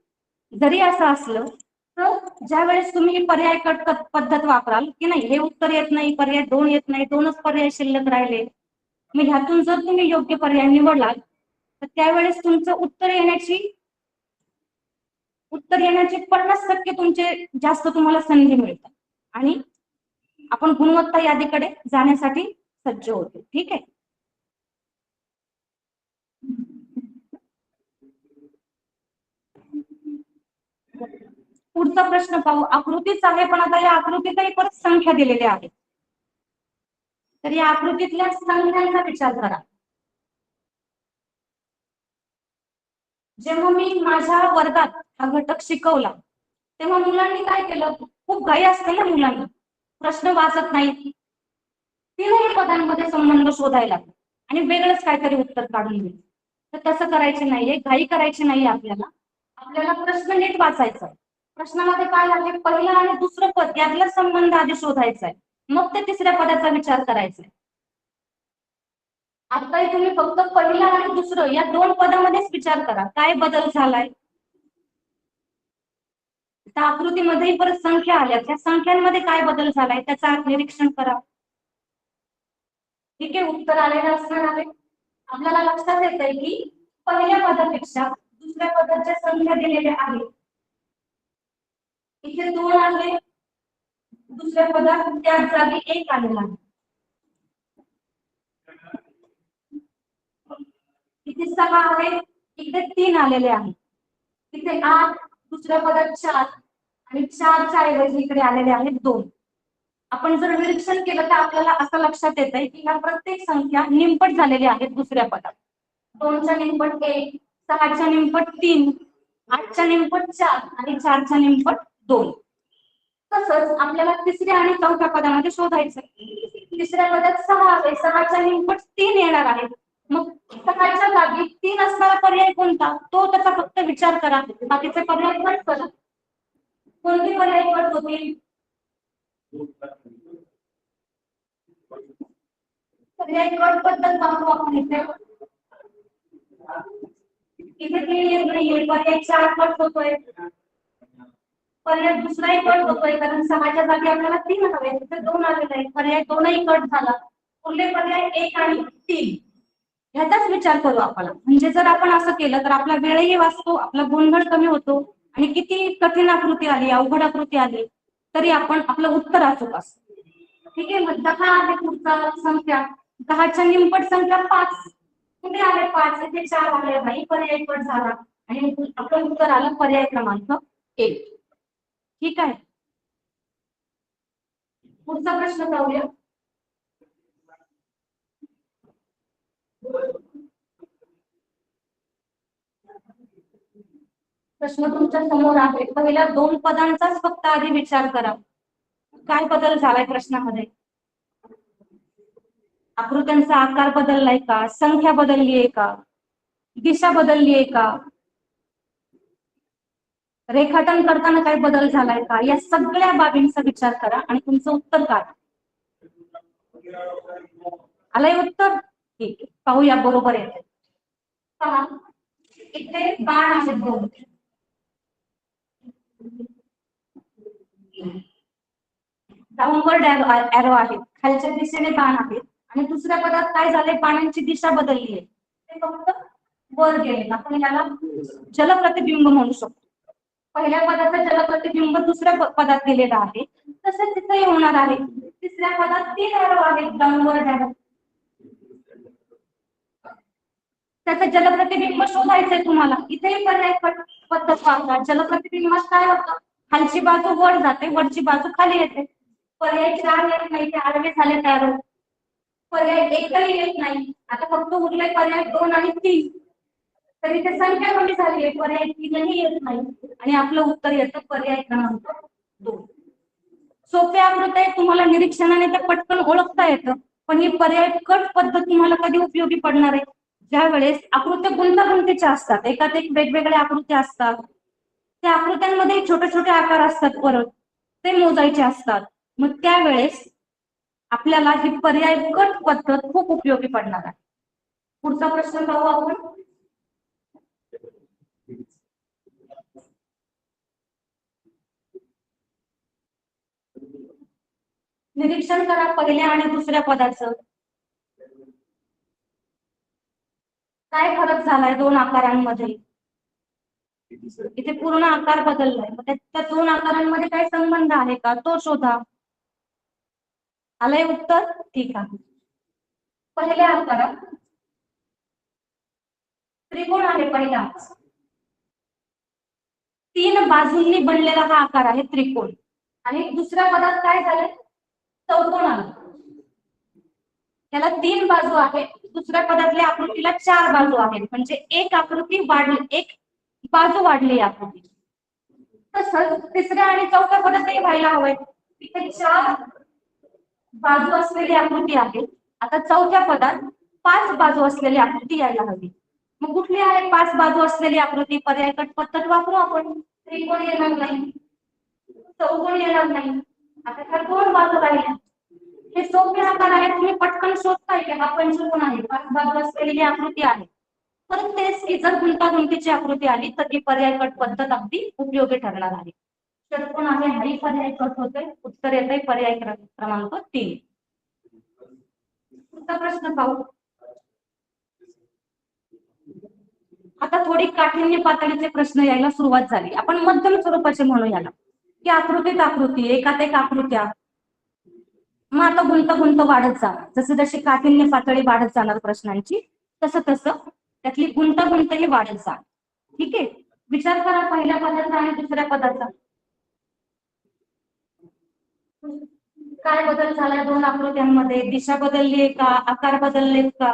जरी असं असलं तर ज्या वेळेस तुम्ही पर्याय कट पद्धत वापराल की नाही, हे उत्तर येत नाही, पर्याय 2 येत नाही, 2च पर्याय शिल्लक राहिले, मग ह्यातून जर तुम्ही योग्य पर्याय निवडलात तर त्यावेळेस तुमचं उत्तर येण्याची 50% तुमचे जास्त तुम्हाला संधी मिळतात आणि आपण गुणवत्ता यादीकडे जाण्यासाठी सज्ज होतो. ठीक आहे. पुढचा प्रश्न पाहू. आकृतीच आहे पण आता या आकृतीतही परत संख्या दिलेल्या आहेत, तर या आकृतीतल्या संख्यांचा विचार करा. जेव्हा मी माझ्या वर्गात हा घटक शिकवला तेव्हा मुलांनी काय केलं, खूप घाई असते ना मुलांना, प्रश्न वाचत नाही, 3 पदांमध्ये संबंध शोधायला आणि वेगळंच काहीतरी उत्तर काढून दिलं. तर तसं करायचे नाहीये, घाई करायची नाहीये. आपल्याला प्रश्न नीट वाचायचा. प्रश्नामध्ये काय आहे, पहिलं आणि दुसरं पद यातला संबंध आधी शोधायचा आहे, मग ते तिसऱ्या पदाचा विचार करायचा आहे. आता तुम्ही फक्त पहिलं आणि दुसरं या 2 पदामध्येच विचार करा, काय बदल झालाय. त्या आकृतीमध्येही परत संख्या आल्या, त्या संख्यांमध्ये काय बदल झालाय त्याचा निरीक्षण करा. ठीक आहे, उत्तर आलेलं असणार आहे. आपल्याला लक्षात येतंय की पहिल्या पदापेक्षा दुसऱ्या पदाच्या संख्या दिलेल्या आहेत. इथे 2 आले, दुसऱ्या पदात त्याच जागी 1 आलेला आहे. इथे 6 आहे, इथे 3 आलेले आहेत. इथे 8, दुसऱ्या पदात 4 आणि 4च्या ऐवजी इकडे आलेले आहेत 2. आपण जर निरीक्षण केलं तर आपल्याला असं लक्षात येतंय की ह्या प्रत्येक संख्या निमपट झालेल्या आहेत दुसऱ्या पदात. 2च्या निमपट 1, 6च्या निमपट 3, 8च्या निमपट 4 आणि 4च्या निमपट 2. तसंच आपल्याला तिसऱ्या आणि चौथ्या पदामध्ये शोधायचं. तिसऱ्या पदात 6 आहे, 6च्या निमपट 3 येणार आहे. मग 6च्या जागी 3 असणारा पर्याय कोणता, तो त्याचा फक्त विचार करा, बाकीचे पर्याय कट करा. कोणते पर्याय कट होतील? पर्याय कट पद्धत वापरू आपण इथे. इथे 3 येत नाहीये, पर्याय 4 कट होतोय, पर्याय दुसराही कट होतोय कारण 6च्या जागी आपल्याला 3 हवे, तिथे 2 आलेले आहेत, पर्याय 2ही कट झाला. उरले पर्याय 1 आणि 3. ह्याचाच विचार करू आपण. म्हणजे जर आपण असं केलं तर आपला वेळही वाचतो, आपला गोंधळ कमी होतो आणि किती कठीण आकृती आली, अवघड आकृती आली तरी आपण आपलं उत्तर अचूक असतं. ठीक आहे. मग 10 आहे पुढचा संख्या, 10च्या निमपट संख्या 5. कुठे आहे 5? इथे 4 आले नाही, पर्याय कट झाला आणि आपलं उत्तर आलं पर्याय क्रमांक 1. ठीक आहे. पुढचा प्रश्न पाहूया. प्रश्न तुमच्या समोर आहे. पहिल्या 2 पदांचाच फक्त आधी विचार करा, काय बदल झालाय प्रश्नामध्ये. आकृत्यांचा आकार बदललाय का, संख्या बदललीये का, दिशा बदललीये का, रेखाटन करताना काय बदल झालाय का, या सगळ्या बाबींचा विचार करा आणि तुमचं उत्तर काढा. आलंय उत्तर? ठीक आहे, पाहूया बरोबर येते. पहा इथे बाण आहेत दोन, डाऊनवर्ड एरो आहेत, खालच्या दिशेने बाण आहेत. आणि दुसऱ्या पदात काय झाले, बाणांची दिशा बदलली आहे, ते फक्त वर गेले. आपण याला जलप्रतिबिंब म्हणू शकतो. पहिल्या पदाचं जलप्रतिबिंब दुसऱ्या पदात गेलेलं आहे, तसंच तिथे होणार आहे. तिसऱ्या पदात 3 एरो आहेत, डाऊनवर्ड एरो. त्याचं जलप्रतिबिंब शोधायचंय तुम्हाला. इथेही पर्याय पद्धत वापरा. जलप्रतिबिंबात काय होतं, खालची बाजू वर जाते, वरची बाजू खाली येते. पर्याय 4 येत नाही, ते आडवे झाले एरो. पर्याय 1ही येत नाही, आता फक्त उरले पर्याय 2 आणि 3. तर इथे संख्या कमी झाली आहे, पर्याय 3ही येत नाही आणि आपलं उत्तर येतं पर्याय क्रमांक 2. सोप्या आकृत्या तुम्हाला निरीक्षणाने ते पटकन ओळखता येतं, पण ही पर्याय कट पद्धत तुम्हाला कधी उपयोगी पडणार आहे, ज्या वेळेस आकृत्या गुंतागुंतीच्या असतात, एकात एक वेगवेगळ्या आकृत्या असतात, त्या आकृत्यांमध्ये छोटे छोटे आकार असतात, परत ते मोजायचे असतात. मग त्यावेळेस आपल्याला ही पर्याय कट पद्धत खूप उपयोगी पडणार आहे. पुढचा प्रश्न पाहू आपण. निरीक्षण करा पहिल्या आणि दुसऱ्या पदाचं. काय फरक झालाय दोन आकारांमध्ये? इथे पूर्ण आकार बदललाय, मग त्या 2 आकारांमध्ये काय संबंध आहे का, तो शोधा. आलंय उत्तर? ठीक आहे. पहिल्या आकारात त्रिकोण आहे, पहिला 3 बाजूंनी बनलेला हा आकार आहे त्रिकोण. आणि दुसऱ्या पदात काय झाले, चौकोन आला. त्याला 3 बाजू आहेत, दुसऱ्या पदातल्या आकृतीला 4 बाजू आहेत, म्हणजे एक आकृती वाढली, एक बाजू वाढली आकृती. तसंच तिसऱ्या आणि चौथ्या पदातही व्हायला हवंय. इथे 4 बाजू असलेली आकृती आहे, आता चौथ्या पदात 5 बाजू असलेली आकृती यायला हवी. मग कुठली आहे 5 बाजू असलेली आकृती? पर्याय कट पद्धत वापरू आपण. त्रिकोण येणार नाही, चौकोन येणार नाही, आता त्या 2 बाजू राहिल्या. हे सोपे आकार आहे, तुम्ही पटकन शोधताय की हा पंचकोन आहे, 5 बाजू असलेली आकृती आहे. परत तेच की जर गुंतागुंतीची आकृती आली तर ती पर्याय कट पद्धत अगदी उपयोगी ठरणार आहे. षटकोन आहे, हाही पर्याय कट होतोय. उत्तर येतंय पर्याय क्रमांक 3. पुढचा प्रश्न पाहू. आता थोडी काठिण्य पातळीचे प्रश्न यायला सुरुवात झाली. आपण मध्यम स्वरूपाचे म्हणू याला, की आकृतीत आकृती, एकात एक आकृत्या. मग आता गुंत वाढत जाणार, जसे जशी काठिण्य पातळी वाढत जाणार प्रश्नांची, तसं तसं त्यातली गुंतागुंतही वाढत जाणार. ठीक आहे, विचार करा पहिल्या पदाचा आणि दुसऱ्या पदाचा. काय बदल झाला दोन आकृत्यांमध्ये? दिशा बदलली आहे का, आकार बदललेत का,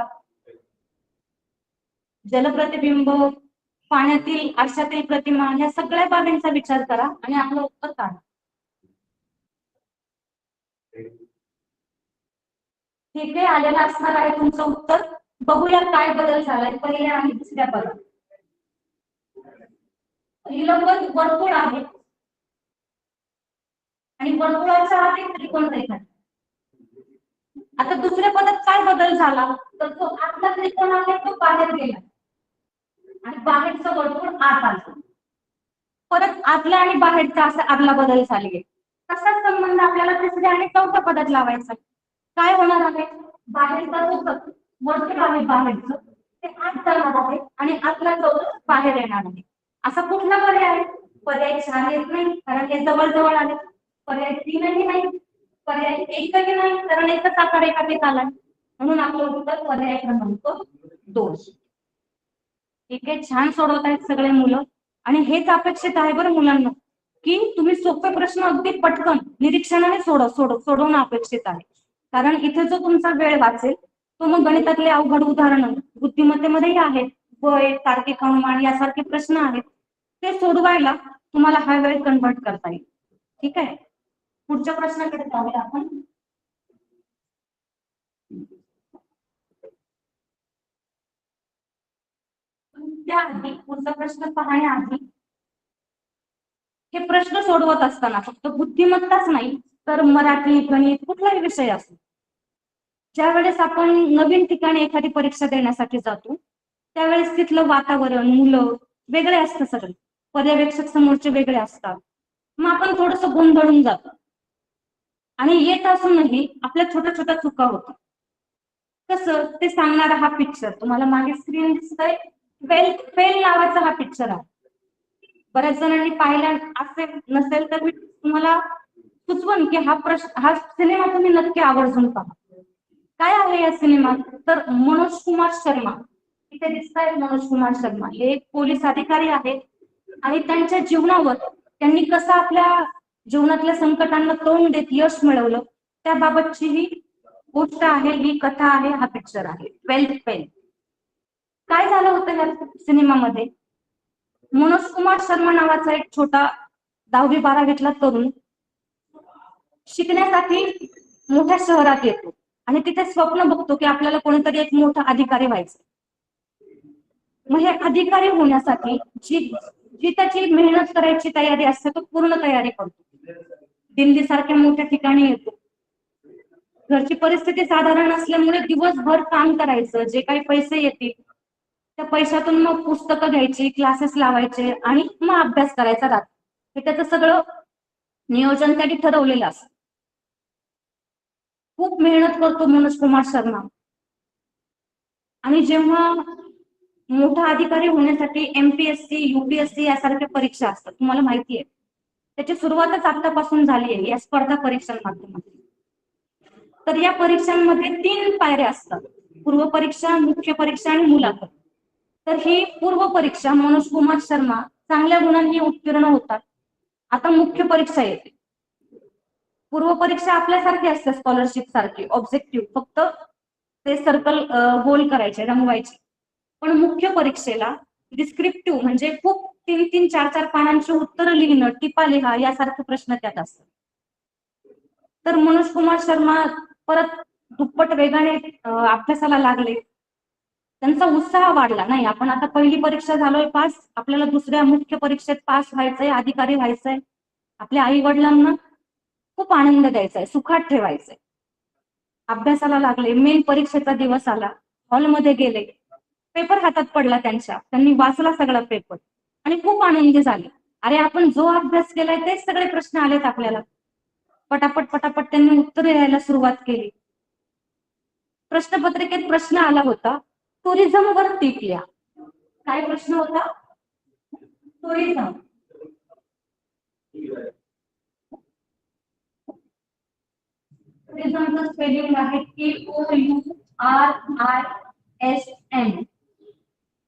जलप्रतिबिंब, पाण्यातील आरशातील प्रतिमा, या सगळ्या बाबींचा विचार करा आणि आपलं उत्तर काढा. ठीक आहे, आलेलं असणार आहे तुमचं उत्तर. बघूया काय बदल झालाय पहिल्या आणि दुसऱ्या पदात. लंबन वर्तुळ आहे आणि वर्तुळाच्या आत एक त्रिकोण रेखा. आता दुसऱ्या पदात काय बदल झाला, तर तो आतला त्रिकोण आहे तो बाहेर गेला आणि बाहेरचं वर्तुळ आत आलं. परत आतला आणि बाहेरचा असा आदला बदल झाले. तसाच संबंध आपल्याला तिसऱ्या आणि चौथ्या पदात लावायचा. काय होणार आहे, बाहेरचा जो वर्तुळ आहे बाहेरचं ते आत जाणार आहे आणि आतला चौरस बाहेर येणार आहे. असा कुठला पर्याय आहे? पर्याय 4 येत नाही, कारण हे जवळ जवळ आले. पर्याय 3ही नाही, पर्याय 1ही नाही, कारण एकच आकार एकात आलाय. म्हणून आपलं उत्तर पर्याय क्रमांक 2. ठीक आहे, छान सोडवत आहेत सगळे मुलं. आणि हेच अपेक्षित आहे बरं मुलांना, की तुम्ही सोपे प्रश्न अगदी पटकन निरीक्षणाने सोडवणं अपेक्षित आहे. कारण इथे जो तुमचा वेळ वाचेल तो मग गणितातले अवघड उदाहरणं बुद्धिमत्तेमध्येही आहेत, वय, तार्किक अनुमान यासारखे प्रश्न आहेत, ते सोडवायला तुम्हाला हा वेळ कन्वर्ट करता येईल. ठीक आहे, पुढच्या प्रश्नाकडे जाऊया आपण. त्याआधी पुढचा प्रश्न पाहण्याआधी हे प्रश्न सोडवत असताना फक्त बुद्धिमत्ताच नाही तर मराठी, गणित, कुठलाही विषय असो, ज्या वेळेस आपण नवीन ठिकाणी एखादी परीक्षा देण्यासाठी जातो त्यावेळेस तिथलं वातावरण, मुलं वेगळे असतं, सगळे पर्यवेक्षक समोरचे वेगळे असतात, मग आपण थोडस गोंधळून जातो आणि येत असूनही आपल्या छोट्या छोट्या चुका होतात. कसं ते सांगणारा हा पिक्चर तुम्हाला मागे स्क्रीन दिसतंय, फेल फेल नावाचा हा पिक्चर आहे. बऱ्याच जणांनी पाहिला असेल, नसेल तर मी तुम्हाला सुचवण की हा सिनेमा तुम्ही नक्की आवर्जून पहा. काय आहे या सिनेमात, तर मनोज कुमार शर्मा इथे दिसत आहेत. मनोज कुमार शर्मा हे एक पोलीस अधिकारी आहेत आणि त्यांच्या जीवनावर त्यांनी कसं आपल्या जीवनातल्या संकटांना तोंड देत यश मिळवलं त्याबाबतची ही गोष्ट आहे, ही कथा आहे, हा पिक्चर आहे 12th फेल. काय झालं होतं या सिनेमामध्ये, मनोज कुमार शर्मा नावाचा एक छोटा 10वी 12वीतला तरुण शिकण्यासाठी मोठ्या शहरात येतो आणि तिथे स्वप्न बघतो की आपल्याला कोणीतरी एक मोठा अधिकारी व्हायचं. मग हे अधिकारी होण्यासाठी जी जी त्याची मेहनत करायची तयारी असते तो पूर्ण तयारी करतो. दिल्ली सारख्या मोठ्या ठिकाणी येतो. घरची परिस्थिती साधारण असल्यामुळे दिवसभर काम करायचं, जे काही पैसे येतील त्या पैशातून मग पुस्तकं घ्यायची, क्लासेस लावायचे आणि मग अभ्यास करायचा रात्री. हे त्याचं सगळं नियोजन त्यांनी ठरवलेलं असतं. खूप मेहनत करतो मनोज कुमार शर्मा आणि जेव्हा मोठा अधिकारी होण्यासाठी MPSC, UPSC यासारख्या परीक्षा असतात, तुम्हाला माहिती आहे त्याची सुरुवातच आतापासून झाली आहे या स्पर्धा परीक्षांमाध्यमातून. तर या परीक्षांमध्ये 3 पायऱ्या असतात, पूर्व परीक्षा, मुख्य परीक्षा आणि मुलाखत. तर ही पूर्व परीक्षा मनोज कुमार शर्मा चांगल्या गुणांनी उत्तीर्ण होतात. आता मुख्य परीक्षा येते. पूर्व परीक्षा आपल्यासारखी असते, स्कॉलरशिप सारखी ऑब्जेक्टिव्ह, फक्त ते सर्कल गोल करायचे, रंगवायचे. पण मुख्य परीक्षेला डिस्क्रिप्टिव्ह म्हणजे खूप 3-3, 4-4 पानांची उत्तरं लिहिणं, टिपा लिहा यासारखे प्रश्न त्यात असतात. तर मनोज कुमार शर्मा परत दुप्पट वेगाने अभ्यासाला लागले. त्यांचा उत्साह वाढला, नाही आपण आता पहिली परीक्षा झालोय पास, आपल्याला दुसऱ्या मुख्य परीक्षेत पास व्हायचंय, अधिकारी व्हायचंय, आपल्या आई वडिलांना खूप आनंद द्यायचा आहे, सुखात ठेवायचंय. अभ्यासाला लागले. मेन परीक्षेचा दिवस आला, हॉलमध्ये गेले, पेपर हातात पडला त्यांच्या, त्यांनी वाचला सगळा पेपर आणि खूप आनंदी झाले. अरे आपण जो अभ्यास केलाय तेच सगळे प्रश्न आलेत आपल्याला. पटापट पटापट त्यांनी उत्तर द्यायला सुरुवात केली. प्रश्नपत्रिकेत प्रश्न आला होता टुरिझम वर टीप लिहा. काय प्रश्न होता? टुरिझम. टुरिझमचं स्पेलिंग आहे TOURISM.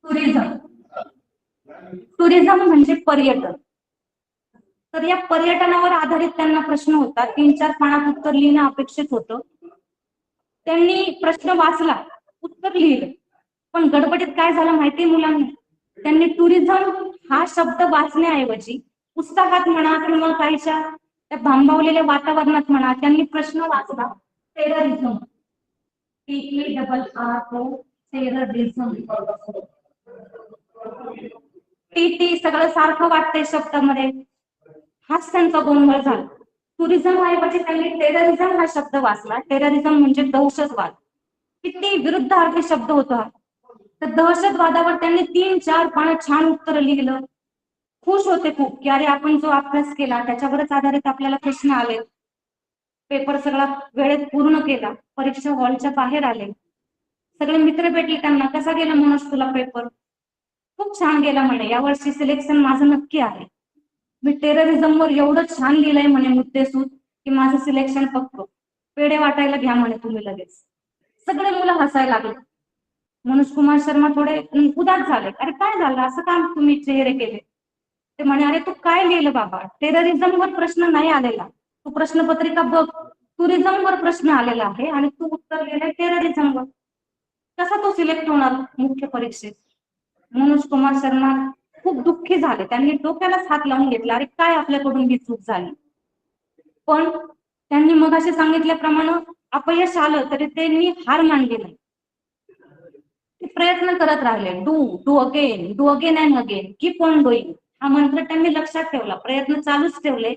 टुरिझम. टुरिझम म्हणजे पर्यटन. तर या पर्यटनावर आधारित त्यांना प्रश्न होता, 3-4 पानात उत्तर लिहिणं अपेक्षित होतं. त्यांनी प्रश्न वाचला, उत्तर लिहिलं, पण गडबडीत काय झालं माहिती मुलांना, त्यांनी टुरिझम हा शब्द वाचण्याऐवजी उत्साहात म्हणा किंवा काहीच्या त्या भांबावलेल्या वातावरणात म्हणा त्यांनी प्रश्न वाचला टेररिझम. TERRO, terrorism. टी सगळं सारखं वाटतंय शब्दामध्ये, हाच त्यांचा गोंधळ झाला. टुरिझम ऐवजी त्यांनी टेररिझम हा शब्द वाचला. टेररिझम म्हणजे दहशतवाद. किती विरुद्धार्थी शब्द होता. तर दहशतवादावर त्यांनी 3-4 पानं छान उत्तर लिहिलं. खुश होते खूप की अरे आपण जो अभ्यास केला त्याच्यावरच आधारित आपल्याला प्रश्न आले. पेपर सगळा वेळेत पूर्ण केला. परीक्षा हॉलच्या बाहेर आले. सगळे मित्र भेटले त्यांना, कसा गेला मनोज तुला पेपर? खूप छान गेला म्हणे, यावर्षी सिलेक्शन माझं नक्की आहे. मी टेररिझम वर एवढं छान लिहिलंय म्हणे मुद्देसूद की माझं सिलेक्शन पक्क. पेढे वाटायला घ्या म्हणे तुम्ही लगेच. सगळे मुलं हसायला लागले. मनोज कुमार शर्मा थोडे उदास झाले. अरे काय झालं, असं का तुम्ही चेहरे केले? ते म्हणे अरे तू काय लिहिलं बाबा, टेररिझम वर प्रश्न नाही आलेला, तू प्रश्नपत्रिका बघ, टुरिझम वर प्रश्न आलेला आहे आणि तू उत्तर लिहिलंय टेररिझम वर. कसा तो सिलेक्ट होणार मुख्य परीक्षेत? मनोज कुमार शर्मा खूप दुःखी झाले. त्यांनी डोक्यालाच हात लावून घेतला, अरे काय आपल्याकडून ही चूक झाली. पण त्यांनी मगाशी सांगितल्याप्रमाणे अपयश आलं तरी त्यांनी हार मानली नाही. ते प्रयत्न करत राहिले. Do again and again, keep on doing हा मंत्र त्यांनी लक्षात ठेवला, प्रयत्न चालूच ठेवले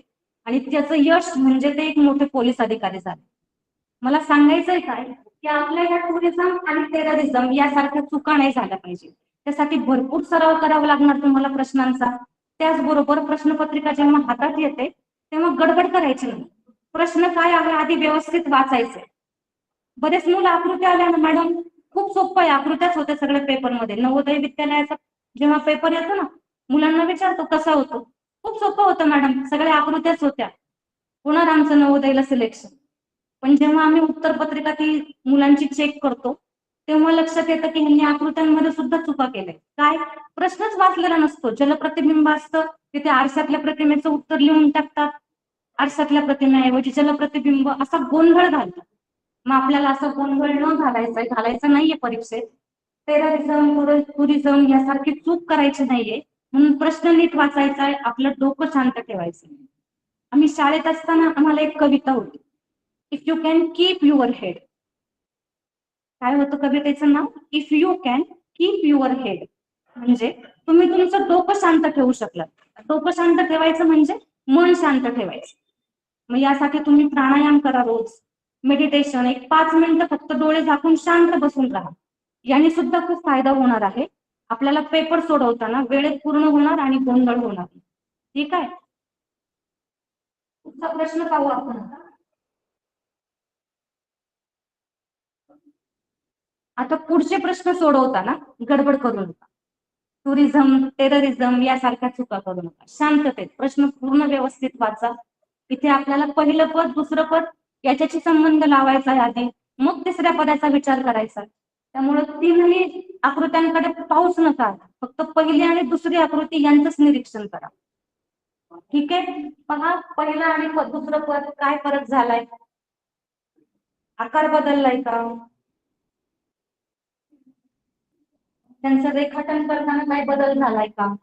आणि त्याचं यश म्हणजे ते एक मोठे पोलीस अधिकारी झाले. मला सांगायचंय काय, की आपल्या या टुरिझम आणि टेररिझम यासारख्या चुका नाही झाल्या पाहिजे. त्यासाठी भरपूर सराव करावा लागणार तुम्हाला प्रश्नांचा. त्याचबरोबर प्रश्नपत्रिका जेव्हा हातात येते तेव्हा गडबड करायची नाही. प्रश्न काय आहे आधी व्यवस्थित वाचायचे. बरेच मुलं आकृत्या आल्या ना मॅडम, खूप सोपं आहे, आकृत्याच होत्या सगळ्या पेपरमध्ये. नवोदय विद्यालयाचा जेव्हा पेपर येतो ना, मुलांना विचारतो कसा होतो, खूप सोपं होतं मॅडम, सगळ्या आकृत्याच होत्या. होणार आमचं नवोदयला सिलेक्शन. पण जेव्हा आम्ही उत्तरपत्रिका ती मुलांची चेक करतो तेव्हा लक्षात येतं की ह्यांनी आकृत्यांमध्ये सुद्धा चुका केल्या. काय, प्रश्नच वाचलेला नसतो. जलप्रतिबिंब असतं तिथे आरशातल्या प्रतिमेचं उत्तर लिहून टाकतात, आरशातल्या प्रतिमेऐवजी जलप्रतिबिंब, असा गोंधळ घालतात. मग आपल्याला असं गोंधळ न घालायचा नाहीये परीक्षेत. टेररिझम टुरिझम यासारखी चूक करायची नाहीये, म्हणून प्रश्न नीट वाचायचा आहे, आपलं डोकं शांत ठेवायचं. आम्ही शाळेत असताना आम्हाला एक कविता होती, if you can keep your head. काय होतं कवितेचं नाव, if you can keep your head, म्हणजे तुम्ही तुमचं डोकं शांत ठेवू शकलात. डोकं शांत ठेवायचं म्हणजे मन शांत ठेवायचं. मग यासाठी तुम्ही प्राणायाम करा रोज, मेडिटेशन, एक 5 मिनिटं फक्त डोळे झाकून शांत बसून राहा. याने सुद्धा खूप फायदा होणार आहे. आपल्याला पेपर सोडवताना वेळेत पूर्ण होणार आणि गोंधळ होणार. ठीक आहे, पुढचा प्रश्न पाहू आपण आता. आता पुढचे प्रश्न सोडवताना गडबड करू नका. टुरिझम टेररिझम यासारख्या चुका करू नका. शांततेत प्रश्न पूर्ण व्यवस्थित वाचा. इथे आपल्याला पहिलं पद दुसरं पद याच्याशी संबंध लावायचा आहे आधी, मग तिसऱ्या पदाचा विचार करायचा. त्यामुळे तीनही आकृत्यांकडे पाहूच नका, फक्त पहिली आणि दुसरी आकृती यांचंच निरीक्षण करा. ठीक आहे, पहा पहिलं आणि दुसरं पद काय फरक झालाय, आकार बदललाय का, त्यांचं रेखाटन करताना काय बदल झालाय का,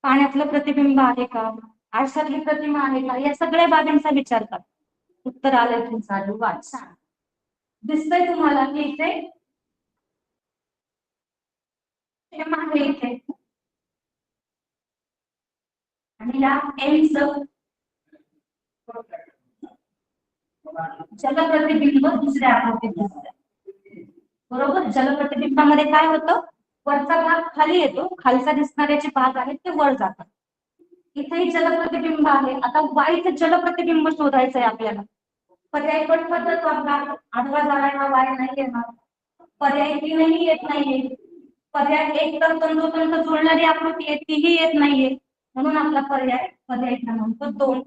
पाण्यातलं प्रतिबिंब आहे का, आरशातली प्रतिमा आहे का, या सगळ्या बाबींचा विचार करा. उत्तर आलंय तुमचं, वा छान. दिसतंय तुम्हाला की इथे आहे इथे, आणि या एमचं जलप्रतिबिंब दुसऱ्या आकृतीत दिसतंय. बरोबर, जलप्रतिबिंबामध्ये काय होतं, वरचा भाग खाली येतो, खालचा दिसणारे जे भाग आहेत ते वर जातात. इथेही जलप्रतिबिंब आहे. आता वाईचं जलप्रतिबिंब शोधायचंय आपल्याला. पर्याय पण पद्धत वापरा, आडवा झालाय हा वाय नाही येणार, पर्याय तीनही येत नाहीये, पर्याय एक तर तंतोतंत जुळणारी आकृती आहे तीही येत नाहीये, म्हणून आपला पर्याय क्रमांक 2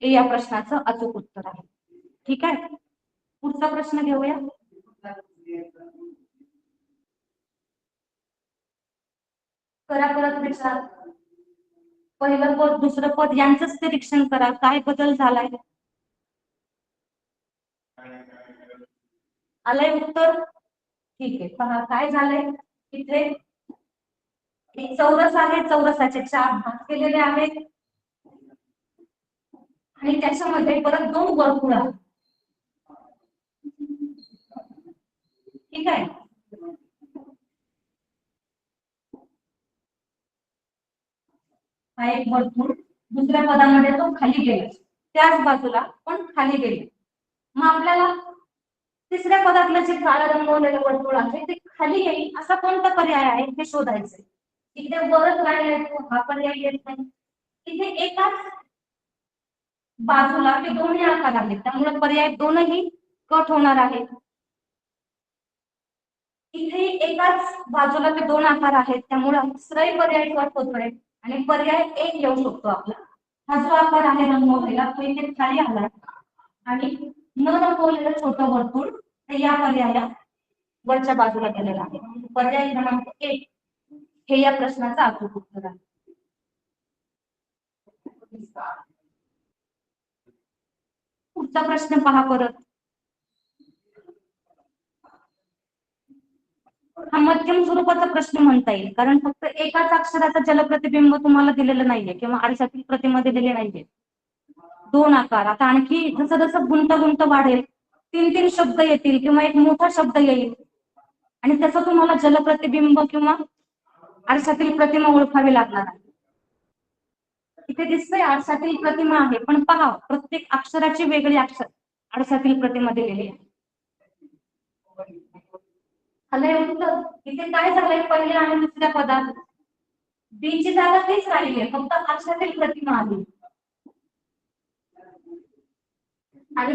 हे या प्रश्नाचं अचूक उत्तर आहे. ठीक आहे, पुढचा प्रश्न घेऊया. करा परत विचार. पहिलं पद दुसरं पद यांचंच निरीक्षण करा, काय बदल झालाय. आलंय उत्तर, ठीक आहे. पहा काय झालंय, इथे एक चौरस आहे, चौरसाचे 4 भाग केलेले आहेत आणि त्याच्यामध्ये परत 2 वर्तुळ आहेत. ठीक आहे, हा एक वर्तुळ दुसऱ्या पदामध्ये तो खाली गेला, त्याच बाजूला पण खाली गेले. मग आपल्याला तिसऱ्या पदातलं जे काळा रंगवलेलं वर्तुळ आहे ते खाली येईल असा कोणता पर्याय आहे हे शोधायचंय. इथे वरच राहिलाय हा पर्याय येत नाही. इथे एकाच बाजूला ते दोन्ही आकार आहेत, त्यामुळे पर्याय 2ही कट होणार आहे. इथे एकाच बाजूला ते 2 आकार आहेत, त्यामुळे तिसराही पर्याय कट होतोय आणि पर्याय 1 येऊ शकतो आपला. हा जो आकार आहे रंगवलेला तो इथे खाली आला आणि न रंगवलेलं छोटं वर्तुळ ते या पर्याया वरच्या बाजूला गेलेला आहे. पर्याय क्रमांक 1 हे या प्रश्नाचं अचूक उत्तर आहे. पुढचा प्रश्न पहा परत. हा मध्यम स्वरूपाचा प्रश्न म्हणता येईल, कारण फक्त एकाच अक्षराचा जलप्रतिबिंब तुम्हाला दिलेलं नाहीये किंवा आरशातील प्रतिमा दिलेली नाहीये. 2 आकार. आता आणखी जसं जसं गुंतागुंत वाढेल 3-3 शब्द येतील किंवा एक मोठा शब्द येईल आणि त्याचं तुम्हाला जलप्रतिबिंब किंवा आरशातील प्रतिमा ओळखावी लागणार आहे. इथे दिसतंय आरशातील प्रतिमा आहे, पण पहा प्रत्येक अक्षराची वेगळी अक्षर आरशातील प्रतिमा दिलेली आहे. आलंय उत्तर. इथे काय झालंय पहिल्या आणि दुसऱ्या पदात बी ची जागा तीच राहिली आहे, फक्त आरशातील प्रतिमा आली. आणि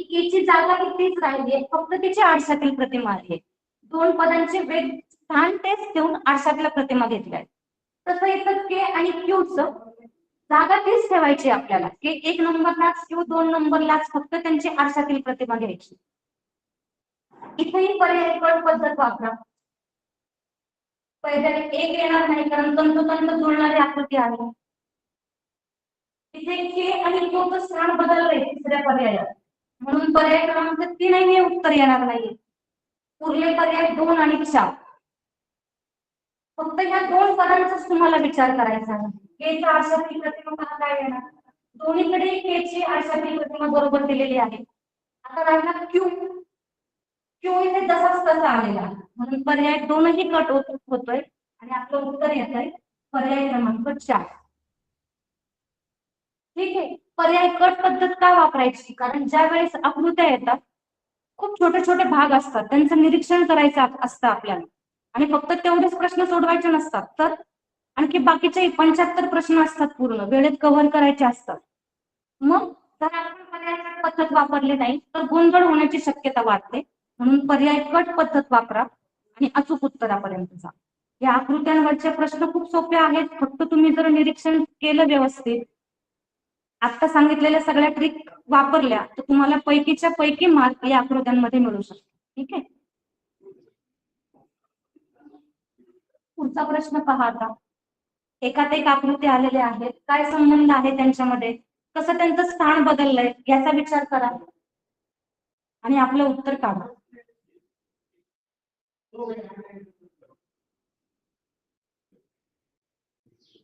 ई ची जागा ही तीच राहिली आहे, फक्त तिची आरशातील प्रतिमा आली आहे. दोन पदांचे वेग स्थान तेच ठेवून आरशातल्या प्रतिमा घेतल्या. तसं इथं के आणि क्यू च जागा तीच ठेवायची आपल्याला. के 1 नंबरलाच क्यू 2 नंबरलाच फक्त त्यांची आरशातील प्रतिमा घ्यायची. इथेही पर्याय गट पद्धत वापरा. पहिले एक येणार नाही कारण तंतोतंत जुळणारी आकृती आहे. इथे के आणि क्यू चं स्थान बदललंय तिसऱ्या पर्यायात, म्हणून पर्याय क्रमांक 3 हे उत्तर येणार नाही. उरले पर्याय 2 आणि 4. फक्त ह्या दोन पदांचाच तुम्हाला विचार करायचा आहे. के चा आरशातील प्रतिमा मला काय येणार, दोन्हीकडे के ची आरशातील प्रतिमा बरोबर दिलेली आहे. आता राहिला क्यू. क्यू इथे तसाच तसा आलेला, म्हणून पर्याय 2 ही कट होतोय आणि आपलं उत्तर येत आहे पर्याय क्रमांक 4. ठीक आहे. पर्याय कट पद्धत का वापरायची, कारण ज्या वेळेस आकृत्या येतात खूप छोटे छोटे भाग असतात, त्यांचं निरीक्षण करायचं असतं आपल्याला आणि फक्त तेवढेच प्रश्न सोडवायचे नसतात, तर आणखी बाकीचे 75 प्रश्न असतात पूर्ण वेळेत कव्हर करायचे असतात. मग जर आपण पर्याय कट पद्धत वापरली नाही तर गोंधळ होण्याची शक्यता वाढते, म्हणून पर्याय कट पद्धत वापरा आणि अचूक उत्तरापर्यंत जा. या आकृत्यांवरचे प्रश्न खूप सोपे आहेत, फक्त तुम्ही जर निरीक्षण केलं व्यवस्थित, आता सांगितलेल्या सगळ्या ट्रिक वापरल्या तर तुम्हाला पैकीच्या पैकी मार्क या आकृत्यांमध्ये मिळू शकतो. ठीक आहे. पुढचा प्रश्न पहा. आता एकात एक आकृती आलेल्या आहेत, काय संबंध आहे त्यांच्यामध्ये, कसं त्यांचं स्थान बदललंय याचा विचार करा आणि आपलं उत्तर काढा.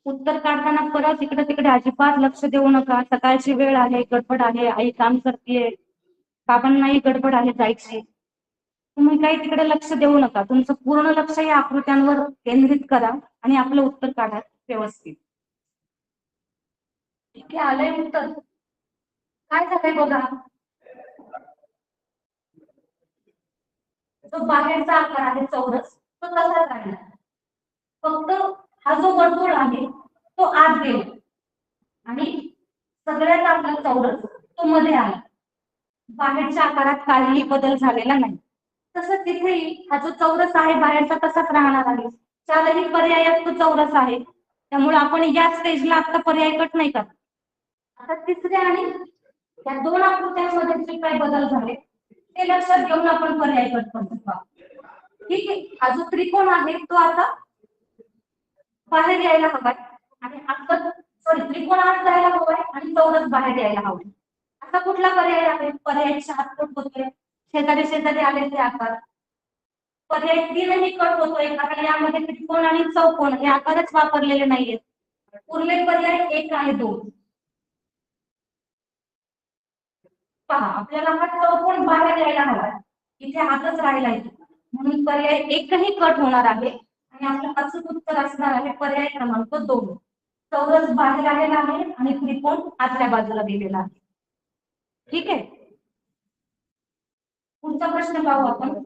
उत्तर काढताना परत इकडे तिकडे अजिबात लक्ष देऊ नका. सकाळची वेळ आहे, गडबड आहे, आई काम करतेय, बाबांनाही गडबड आहे जायची. तुम्ही काही तिकडे लक्ष देऊ नका, तुमचं पूर्ण लक्ष या आकृत्यांवर केंद्रित करा आणि आपलं उत्तर काढा व्यवस्थित. ठीक आहे. आलंय उत्तर. काय झालंय बघा, जो बाहेरचा आकार आहे चौरस तो तसाच राहिला, फक्त हा जो वर्तुळ आहे तो आत गेला आणि सगळ्यात आपला चौरस तो मध्ये आला. बाहेरच्या आकारात काहीही बदल झालेला नाही. तसं तिथेही हा जो चौरस आहे बाहेरचा तसाच राहणार आहे. चारही पर्यायात तो चौरस आहे, त्यामुळे आपण या स्टेजला आता पर्याय कट नाही करत. आता तिसऱ्या आणि या दोन आकृत्यांमध्ये जे काही बदल झाले ते लक्षात घेऊन आपण पर्याय कट करतो. ठीक आहे. हा जो त्रिकोण आहे तो आता बाहेर यायला हवाय आणि आता सॉरी त्रिकोण आत जायला हवाय आणि चौरस बाहेर यायला हवं. आता कुठला पर्याय आहे, पर्याय 4 कट होतोय, शेजारी शेजारी आले ते आकार. पर्याय 3 ही कट होतोय कारण यामध्ये त्रिकोण आणि चौकोन हे आकारच वापरलेले नाहीयेत. उरले पर्याय 1 आणि 2. पहा आपल्याला हा चौकोन बाहेर यायला हवा, इथे आतच राहिलाय, म्हणून पर्याय 1 ही कट होणार आहे आणि आपलं अचूक उत्तर असणार आहे पर्याय क्रमांक 2. चौरस बाहेर आलेला आहे आणि त्रिकोण आतल्या बाजूला दिलेला आहे. ठीक आहे. पुढचा प्रश्न पाहू आपण.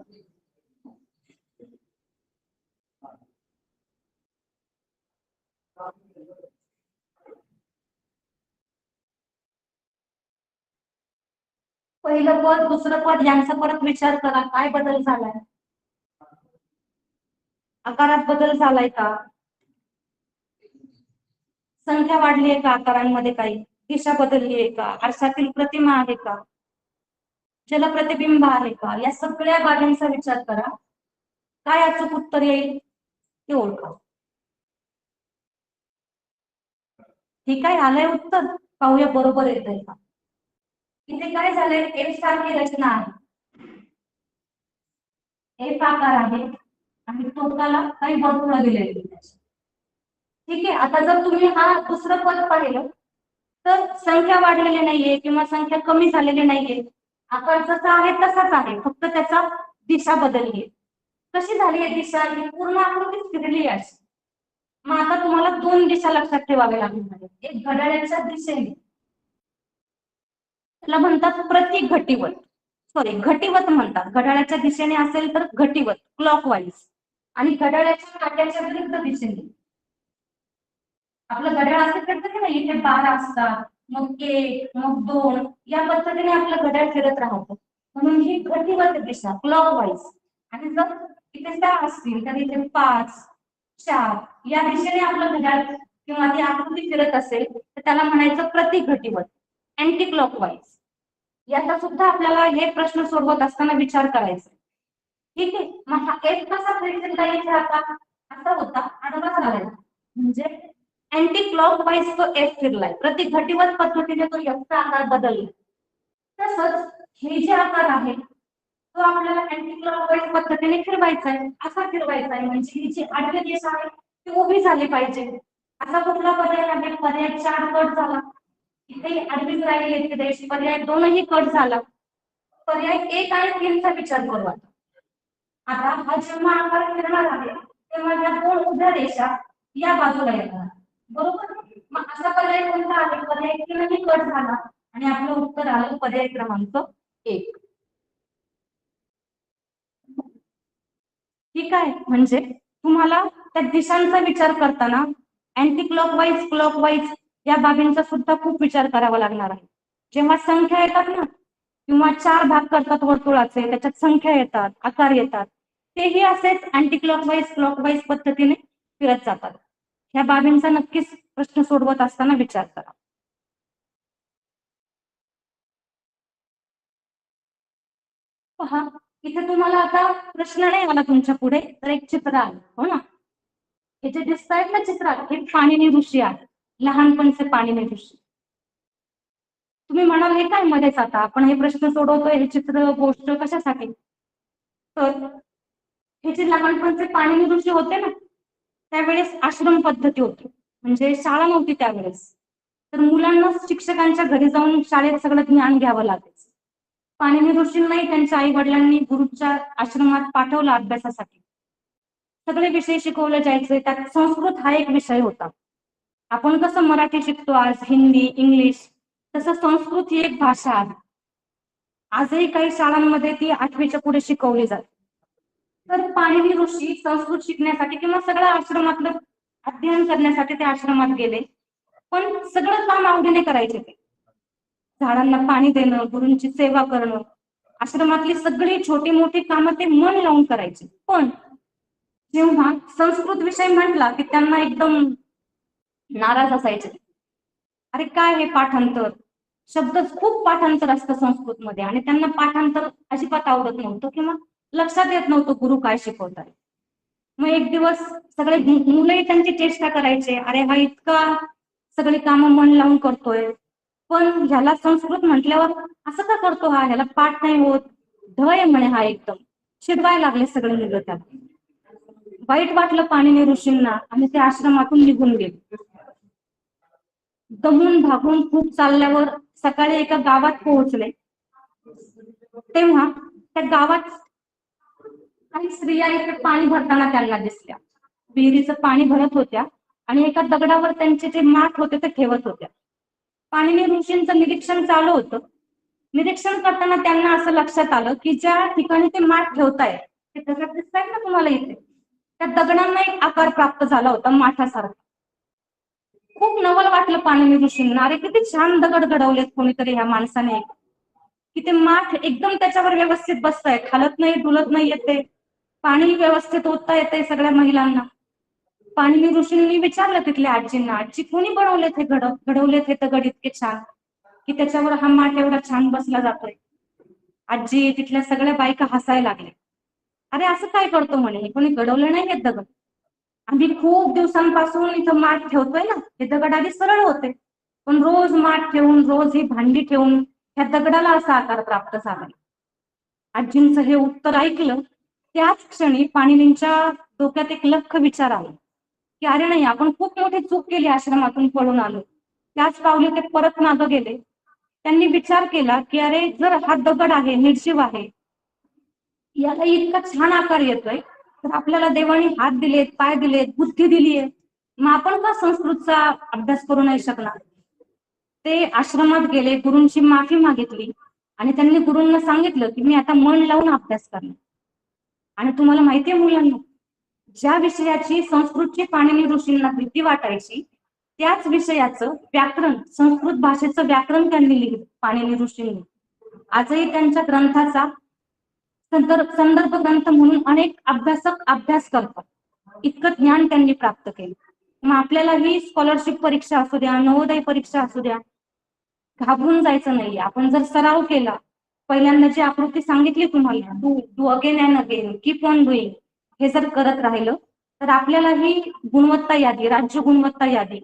पहिलं पद दुसरं पद यांचा परत विचार करा, काय बदल झालाय, आकारात बदल झालाय का, संख्या वाढली आहे का, आकारांमध्ये काही दिशा बदलली आहे का, आरशातील प्रतिमा आहे का, जलप्रतिबिंब आहे का, या सगळ्या बाबींचा विचार करा. काय अचूक उत्तर येईल ते ओळखा. ठीक आहे. आलंय उत्तर. पाहूया बरोबर येतंय का. इथे काय झालंय, एफ सारखी रचना आहे, एफ आकार आहे आणि टोकाला काही वर्तुळ दिलेली. ठीक आहे. आता जर तुम्ही हा दुसरं पद पाहिलं तर संख्या वाढलेली नाहीये किंवा संख्या कमी झालेली नाहीये, आकार जसा आहे तसाच आहे, फक्त त्याचा दिशा बदलली. कशी झाली आहे दिशा, ही पूर्ण आकृती फिरली आहे. मग आता तुम्हाला 2 दिशा लक्षात ठेवाव्या लागणार. एक घड्याळाच्या दिशेने, त्याला म्हणतात प्रति घटीवत. सॉरी घटिवत म्हणतात. घड्याळाच्या दिशेने असेल तर घटिवत क्लॉकवाईज, आणि घड्याळाच्या काट्याच्या विरुद्ध दिशेने. आपलं घड्याळ असं फिरतं की नाही, इथे 12 असतात, मग 1 मग 2 या पद्धतीने आपलं घड्याळ फिरत राहतं. म्हणून ही घटिवत दिशा क्लॉकवाईज. आणि जर इथे 6 असतील तर इथे 5 4 या दिशेने आपलं घड्याळ किंवा ती आकृती फिरत असेल तर त्याला म्हणायचं प्रतिघटिवत, अँटी क्लॉकवाईज. याचा सुद्धा आपल्याला हे प्रश्न सोडवत असताना विचार करायचा. ठीक आहे, मग हा एफ कसा फिरला इथे आता असा होता, आडवा झालेला, म्हणजे अँटी क्लॉकवाईज तो एफ फिरलाय, प्रतिघटिवत पद्धतीने तो एफचा आकार बदलला. तसंच हे जे आकार आहे तो आपल्याला अँटी क्लॉकवाईज पद्धतीने फिरवायचा आहे. असा फिरवायचा आहे म्हणजे ही जी आडवी दिशा आहे ती उभी झाली पाहिजे. असा कुठला पर्याय आहे? पर्याय 4 कट झाला, इथे आडवी राहिली इथे रेष, पर्याय 2ही कट झाला. पर्याय 1 आणि 3 चा विचार करू. आता हा जेव्हा आकार फिरणार आहे तेव्हा या 2 उभ्या रेषा या बाजूला येतात, बरोबर. मग असा पर्याय कोणता आहे? पर्याय 3ही कट झाला आणि आपलं उत्तर आलं पर्याय क्रमांक 1. ठीक आहे, म्हणजे तुम्हाला त्या दिशांचा विचार करताना अँटी क्लॉकवाईज क्लॉकवाईज या बाबींचा सुद्धा खूप विचार करावा लागणार आहे. जेव्हा संख्या येतात ना, किंवा 4 भाग करतात वर्तुळाचे, त्याच्यात संख्या येतात, आकार येतात, तेही असेच अँटी क्लॉकवाईज क्लॉकवाईज पद्धतीने फिरत जातात. या बाबींचा नक्कीच प्रश्न सोडवत असताना विचार करा. पहा, इथे तुम्हाला आता प्रश्न नाही आला तुमच्या पुढे, तर एक चित्र आलं, हो ना. हे जे दिसत आहेत ना चित्रात, हे पाणिनी ऋषी आहे, लहानपणचे पाणिनी ऋषी. तुम्ही म्हणाल हे काय मध्येच, आता आपण हे प्रश्न सोडवतोय, हे चित्र गोष्ट कशासाठी? तर हे जे लहानपणचे पाणिनी ऋषी होते ना, त्यावेळेस आश्रम पद्धती होती, म्हणजे शाळा नव्हती त्यावेळेस. तर मुलांना शिक्षकांच्या घरी जाऊन शाळेत सगळं ज्ञान घ्यावं लागायचं. पाणिनी ऋषींनाही त्यांच्या आई वडिलांनी गुरुच्या आश्रमात पाठवलं अभ्यासासाठी. सगळे विषय शिकवले जायचे, त्यात संस्कृत हा एक विषय होता. आपण कसं मराठी शिकतो आज, हिंदी इंग्लिश, तसं संस्कृत ही एक भाषा आहे. आजही काही शाळांमध्ये ती 8वीच्या पुढे शिकवली जाते. तर पाणिनी ऋषी संस्कृत शिकण्यासाठी किंवा सगळं आश्रमातलं अध्ययन करण्यासाठी ते आश्रमात गेले, पण सगळं काम आवडीने करायचे. ते झाडांना पाणी देणं, गुरूंची सेवा करणं, आश्रमातली सगळी छोटी मोठी कामं ते मन लावून करायचे. पण जेव्हा संस्कृत विषय म्हटला की त्यांना एकदम नाराज असायचे. अरे काय हे पाठांतर, शब्द खूप पाठांतर असतं संस्कृत मध्ये, आणि त्यांना पाठांतर अजिबात आवडत नव्हतं किंवा लक्षात येत नव्हतं गुरु काय शिकवतात. मग एक दिवस सगळे मुलंही त्यांची चेष्टा करायचे, अरे हा इतका सगळी कामं मन लावून करतोय, पण ह्याला संस्कृत म्हटल्यावर असं का करतो हा, ह्याला पाठ नाही होत, ढ आहे म्हणे हा एकदम. चिडवायला लागले सगळे मुलं त्याला. वाईट वाटलं पाणिनी ऋषींना आणि ते आश्रमातून निघून गेले. दमून भागून खूप चालल्यावर सकाळी एका गावात पोहोचले. तेव्हा त्या गावात काही स्त्रिया इथे पाणी भरताना त्यांना दिसल्या. विहिरीचं पाणी भरत होत्या आणि एका दगडावर त्यांचे जे माठ होते ते ठेवत होत्या. पाणिनी ऋषींचं निरीक्षण चालू होतं. निरीक्षण करताना त्यांना असं लक्षात आलं की ज्या ठिकाणी ते माठ ठेवतायत, ते दगड दिसतायत ना तुम्हाला इथे, त्या दगडांना एक आकार प्राप्त झाला होता माठासारखा. खूप नवल वाटलं पाणिनी ऋषींना, अरे किती छान दगड घडवलेत कोणीतरी ह्या माणसाने, की ते माठ एकदम त्याच्यावर व्यवस्थित बसतायत, हालत नाही, डुलत नाही येते, पाणी व्यवस्थित ओतता येते सगळ्या महिलांना. पाणिनी ऋषींनी विचारलं तिथल्या आजींना, आजी कोणी बनवलेत हे घडवलेत हे दगड इतके छान, की त्याच्यावर हा माठ एवढा छान बसला जातोय. आजी तिथल्या सगळ्या बायका हसायला लागल्या. अरे असं काय करतो म्हणे, हे कोणी घडवलं नाही येत दगड, आम्ही खूप दिवसांपासून इथं माठ ठेवतोय ना, हे दगड आधी सरळ होते, पण रोज माठ ठेवून रोज ही भांडी ठेवून ह्या दगडाला असा आकार प्राप्त झाला. आजींचं हे उत्तर ऐकलं त्याच क्षणी पाणिनींच्या डोक्यात एक लख्ख विचार आला, की अरे नाही, आपण खूप मोठी चूक केली, आश्रमातून पळून आलो. त्याच पावली ते परत मागे गेले. त्यांनी विचार केला की अरे जर हा दगड आहे, निर्जीव आहे, याला इतका छान आकार येतोय, तर आपल्याला देवाने हात दिलेत, पाय दिलेत, बुद्धी दिलीये, मग आपण का संस्कृतचा अभ्यास करू नाही शकणार? ते आश्रमात गेले, गुरूंची माफी मागितली आणि त्यांनी गुरूंना सांगितलं की मी आता मन लावून अभ्यास करणार. आणि तुम्हाला माहितीये मुलांना, ज्या विषयाची संस्कृतची पाणिनी ऋषींना भीती वाटायची त्याच विषयाचं व्याकरण, संस्कृत भाषेचं व्याकरण त्यांनी लिहिलं पाणिनी ऋषींनी. आजही त्यांच्या ग्रंथाचा संदर्भ ग्रंथ म्हणून अनेक अभ्यासक अभ्यास करतात. इतकं ज्ञान त्यांनी प्राप्त केलं. मग आपल्याला ही स्कॉलरशिप परीक्षा असू द्या, नवोदय परीक्षा असू द्या, घाबरून जायचं नाहीये. आपण जर सराव केला, पहिल्यांदा जी आकृती सांगितली तुम्हाला, do again and again, keep on doing, हे जर करत राहिलं तर आपल्याला ही गुणवत्ता यादी, राज्य गुणवत्ता यादी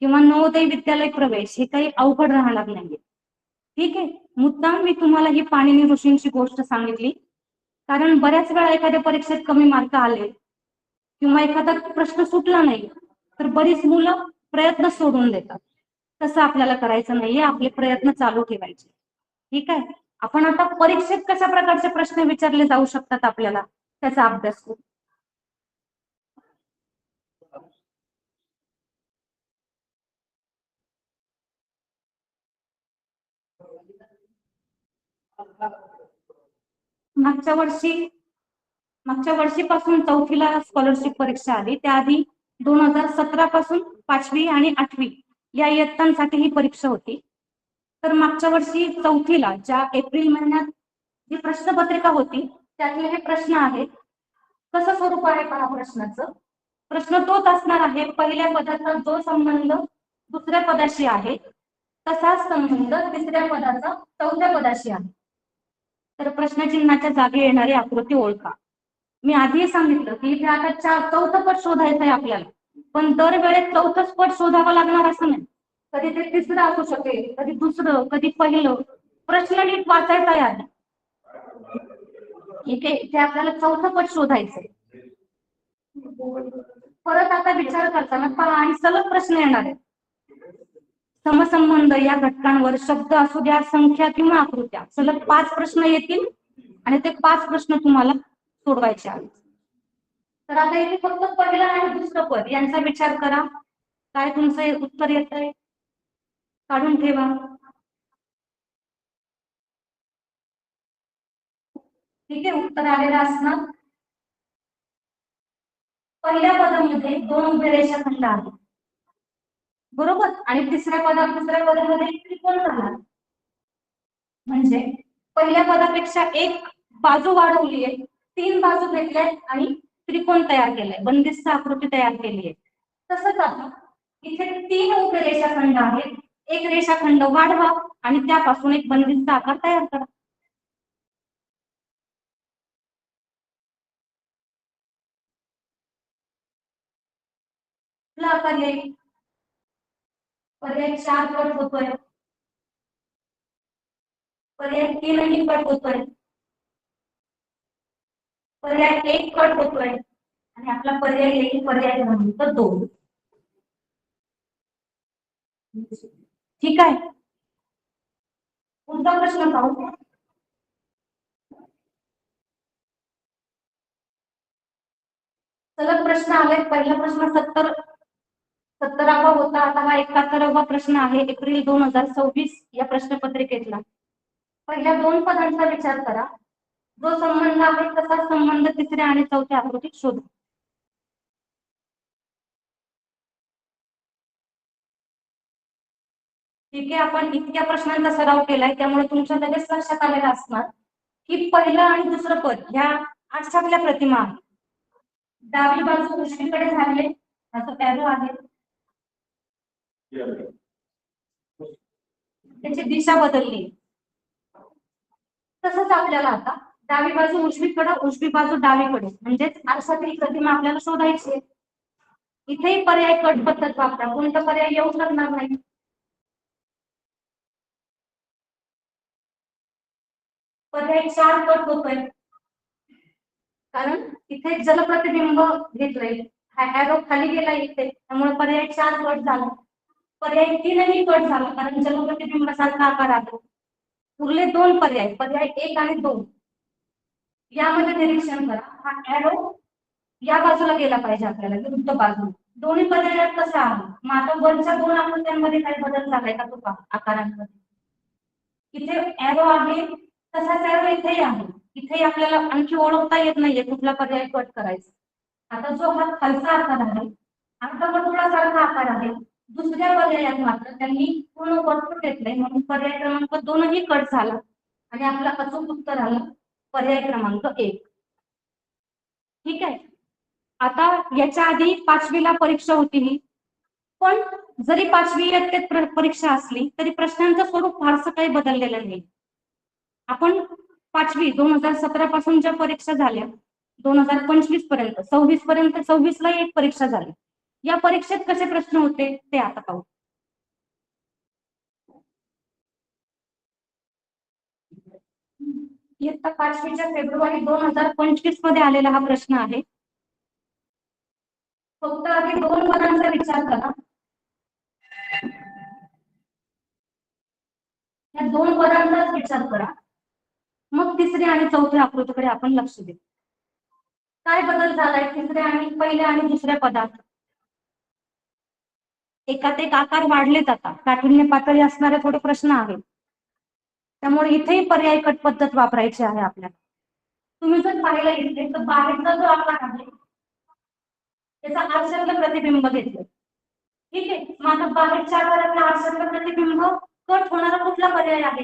किंवा नवोदय विद्यालय प्रवेश हे काही अवघड राहणार नाहीये. ठीक आहे. मुद्दाम मी तुम्हाला ही पाणिनी ऋषींची गोष्ट सांगितली कारण बऱ्याच वेळा एखाद्या परीक्षेत कमी मार्क आले किंवा एखादा प्रश्न सुटला नाही तर बरीच मुलं प्रयत्न सोडून देतात. तसं आपल्याला करायचं नाहीये, आपले प्रयत्न चालू ठेवायचे. ठीक आहे. आपण आता परीक्षेत कशा प्रकारचे प्रश्न विचारले जाऊ शकतात आपल्याला त्याचा अभ्यास करू. मागच्या वर्षीपासून चौथीला स्कॉलरशिप परीक्षा आली, त्याआधी 2017 पासून 5वी आणि 8वी या इयत्तांसाठी ही परीक्षा होती. तर मागच्या वर्षी चौथीला ज्या एप्रिल महिन्यात जी प्रश्नपत्रिका होती त्यातले हे प्रश्न आहेत. कसं स्वरूप आहे पहा प्रश्नाचं. प्रश्न तोच असणार आहे, पहिल्या पदाचा जो संबंध दुसऱ्या पदाशी आहे तसाच संबंध तिसऱ्या पदाचा चौथ्या पदाशी आहे. तर प्रश्नचिन्हाच्या जागी येणारी आकृती ओळखा. मी आधी सांगितलं की इथे आता चौथं पद शोधायचं आहे आपल्याला, पण दरवेळेस चौथंच पद शोधावं लागणार असं नाही. कधी ते तिसरं असू शकेल, कधी दुसरं, कधी पहिलं. प्रश्न नीट वाचायचा आहे आधी. ठीक आहे. इथे आपल्याला चौथं पद शोधायचंय. परत आता विचार करताना पहा आणि सलग प्रश्न येणार आहे. समसंबंध या घटकांवर शब्द असू द्या, संख्या किंवा आकृत्या, सलग 5 प्रश्न येतील आणि ते 5 प्रश्न तुम्हाला सोडवायचे आहेत. तर आता इथे फक्त पहिलं आणि दुसरं पद यांचा विचार करा. काय तुमचं उत्तर येत आहे काढून ठेवा. ठीक आहे. उत्तर आलेलं असणार. पहिल्या पदामध्ये 2 उभे रेषाखंड आहेत बरोबर, आणि दुसऱ्या पदामध्ये त्रिकोण झाला. म्हणजे पहिल्या पदापेक्षा एक बाजू वाढवली आहे, 3 बाजू घेतल्या आणि त्रिकोण तयार केलाय, बंदिस्त आकृती तयार केली आहे. तसंच आता इथे 3 उभे रेषाखंड आहेत, एक रेषाखंड वाढवा आणि त्यापासून एक बंदिस्त आकार तयार करा. आकार येईल. पर्याय 4 कट होतोय, पर्याय 3 कट होतोय, पर्याय 1 कट होतोय आणि आपला पर्याय येईल पर्याय क्रमांक 2. ठीक आहे. पुढचा प्रश्न पाहू. सलग प्रश्न आले. पहिला प्रश्न 70वा होता, आता हा 71वा प्रश्न आहे एप्रिल 2026 या प्रश्नपत्रिकेतला. पहिल्या 2 पदांचा विचार करा. जो संबंध आहे तसा संबंध तिसऱ्या आणि चौथ्या आकृतीत शोधा. ठीक आहे. आपण इतक्या प्रश्नांचा सराव केलाय त्यामुळे तुमच्या लगेच लक्षात आलेलं असणार की पहिलं आणि दुसरं पद ह्या आठसातल्या प्रतिमा आहेत. डावी बाजू उजवीकडे झाली, असं एरो आहे, त्याची दिशा बदलली. तसंच आपल्याला आता डावी बाजू उजवीकडे, उजवी बाजू डावीकडे, म्हणजेच आरशातील प्रतिमा आपल्याला शोधायची. इथेही पर्याय कट पद्धत वापरा, कोणता पर्याय येऊ शकणार नाही. पर्याय 4 कट होतोय कारण इथे जलप्रतिबिंब घेतलंय, हा एरो खाली गेला इथे, त्यामुळे पर्याय 4 कट झाला. पर्याय 3 कट झाला कारण जलप्रतिबिंबासारखा आकार आला. उरले 2 पर्याय, पर्याय 1 आणि 2. यामध्ये निरीक्षण करा, हा एरो या बाजूला गेला पाहिजे आपल्याला, विरुद्ध बाजू. दोन्ही पर्यायात कसं आहे. मग आता वरच्या 2 आकृत्यांमध्ये काही बदल झालाय का तो आकारांमध्ये. इथे एरो आहे तसाच एरर इथेही आहे. इथेही आपल्याला आणखी ओळखता येत नाहीये कुठला पर्याय कट करायचा. आता जो हा खालचा आकार आहे, अर्धवर्तुळासारखा आकार आहे, दुसऱ्या पर्यायात मात्र त्यांनी पूर्ण वर्तुळ घेतलंय म्हणून पर्याय क्रमांक 2 ही कट झाला आणि आपलं अचूक उत्तर आलं पर्याय क्रमांक 1. ठीक आहे. आता याच्या आधी 5वीला परीक्षा होती ही, पण जरी 5वी इयत्तेत परीक्षा असली तरी प्रश्नांचं स्वरूप फारसं काही बदललेलं नाही. आपण 5वी 2017 पासून ज्या परीक्षा झाल्या 2025 पर्यंत 26 पर्यंत 26ला एक परीक्षा झाली. या परीक्षेत कसे प्रश्न होते ते आता पाहू. इयत्ता 5वीच्या फेब्रुवारी 2025 मध्ये आलेला हा प्रश्न आहे. फक्त आधी 2 पदांचा विचार करा. या 2 पदांचाच विचार करा, मग तिसऱ्या आणि चौथ्या आकृतीकडे आपण लक्ष देऊ. काय बदल झालाय तिसऱ्या आणि पहिल्या आणि दुसऱ्या पदात? एकात एक आकार वाढलेत. आता काठिण्य पातळी असणारे थोडे प्रश्न आहेत, त्यामुळे इथेही पर्याय कट पद्धत वापरायची आहे आपल्याला. तुम्ही जर पाहिलं इथे तर बाहेरचा जो आकार आहे त्याचा आरशातलं प्रतिबिंब घेतलं. ठीक आहे. मग आता बाहेरच्या आकारातला आरशातलं प्रतिबिंब कट होणारा कुठला पर्याय आहे?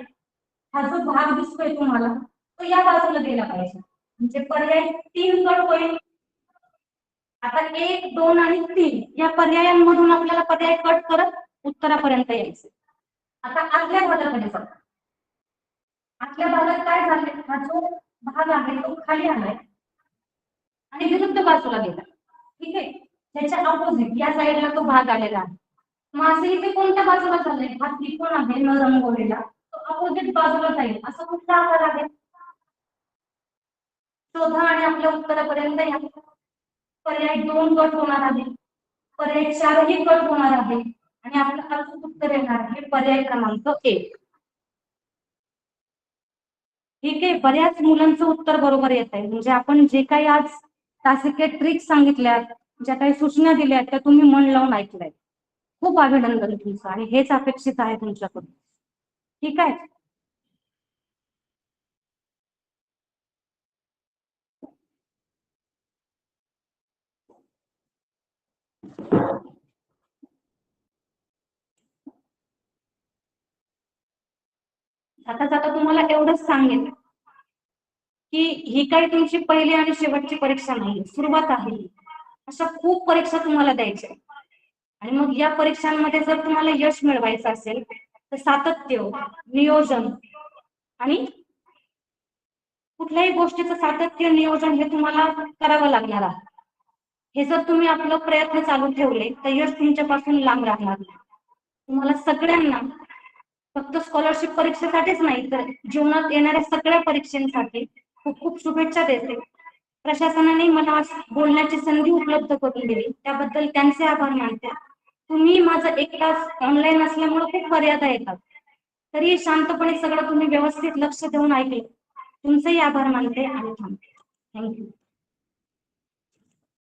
हा जो भाग दिसतोय तुम्हाला तो या बाजूला गेला पाहिजे, म्हणजे पर्याय 3 कट होईल. आता 1, 2 आणि 3 या पर्यायांमधून आपल्याला पर्याय कट करत उत्तरापर्यंत यायचे. आता आतल्या भागाकडे जाऊ. आतल्या भागात काय झाले? हा जो भाग आहे तो खाली आलाय आणि विरुद्ध बाजूला गेला. ठीक आहे. त्याच्या ऑपोजिट या साईडला तो भाग आलेला आहे. मग असं इथे कोणत्या बाजूला चाललंय? हा त्रिकोण आहे न रंगवलेला, तो ऑपोजिट बाजूला जाईल. असं कुठला आकार आहे? शोधा आणि आपल्या उत्तरापर्यंत या. पर्याय 2 कट होणार आहे, पर्याय 4 ही कट होणार आहे आणि आपलं अचूक उत्तर येणार आहे पर्याय क्रमांक 1. ठीक आहे. बऱ्याच मुलांचं उत्तर बरोबर येत आहे. म्हणजे आपण जे काही आज तासिके ट्रिक सांगितल्या, ज्या काही सूचना दिल्या त्या तुम्ही मन लावून ऐकल्यात. खूप अभिनंदन तुमचं आणि हेच अपेक्षित आहे तुमच्याकडून. ठीक आहे. आता जाता तुम्हाला एवढंच सांगेन की ही काही तुमची पहिली आणि शेवटची परीक्षा नाही, सुरुवात आहे. अशा खूप परीक्षा तुम्हाला द्यायच्या आणि मग या परीक्षांमध्ये जर तुम्हाला यश मिळवायचं असेल तर सातत्य, नियोजन आणि कुठल्याही गोष्टीचं सातत्य नियोजन हे तुम्हाला करावं लागणार आहे. हे जर तुम्ही आपलं प्रयत्न चालू ठेवले तर यश तुमच्यापासून लांब राहणार नाही. तुम्हाला सगळ्यांना फक्त स्कॉलरशिप परीक्षेसाठीच नाही तर जीवनात येणाऱ्या सगळ्या परीक्षांसाठी खूप खूप शुभेच्छा देते. प्रशासनाने मला आज बोलण्याची संधी उपलब्ध करून दिली त्याबद्दल त्यांचे आभार मानते. तुम्ही माझं एक तास ऑनलाईन असल्यामुळे खूप मर्यादा येतात, तरी शांतपणे सगळं तुम्ही व्यवस्थित लक्ष देऊन ऐकले. तुमचेही आभार मानते आणि थांबते. थँक्यू.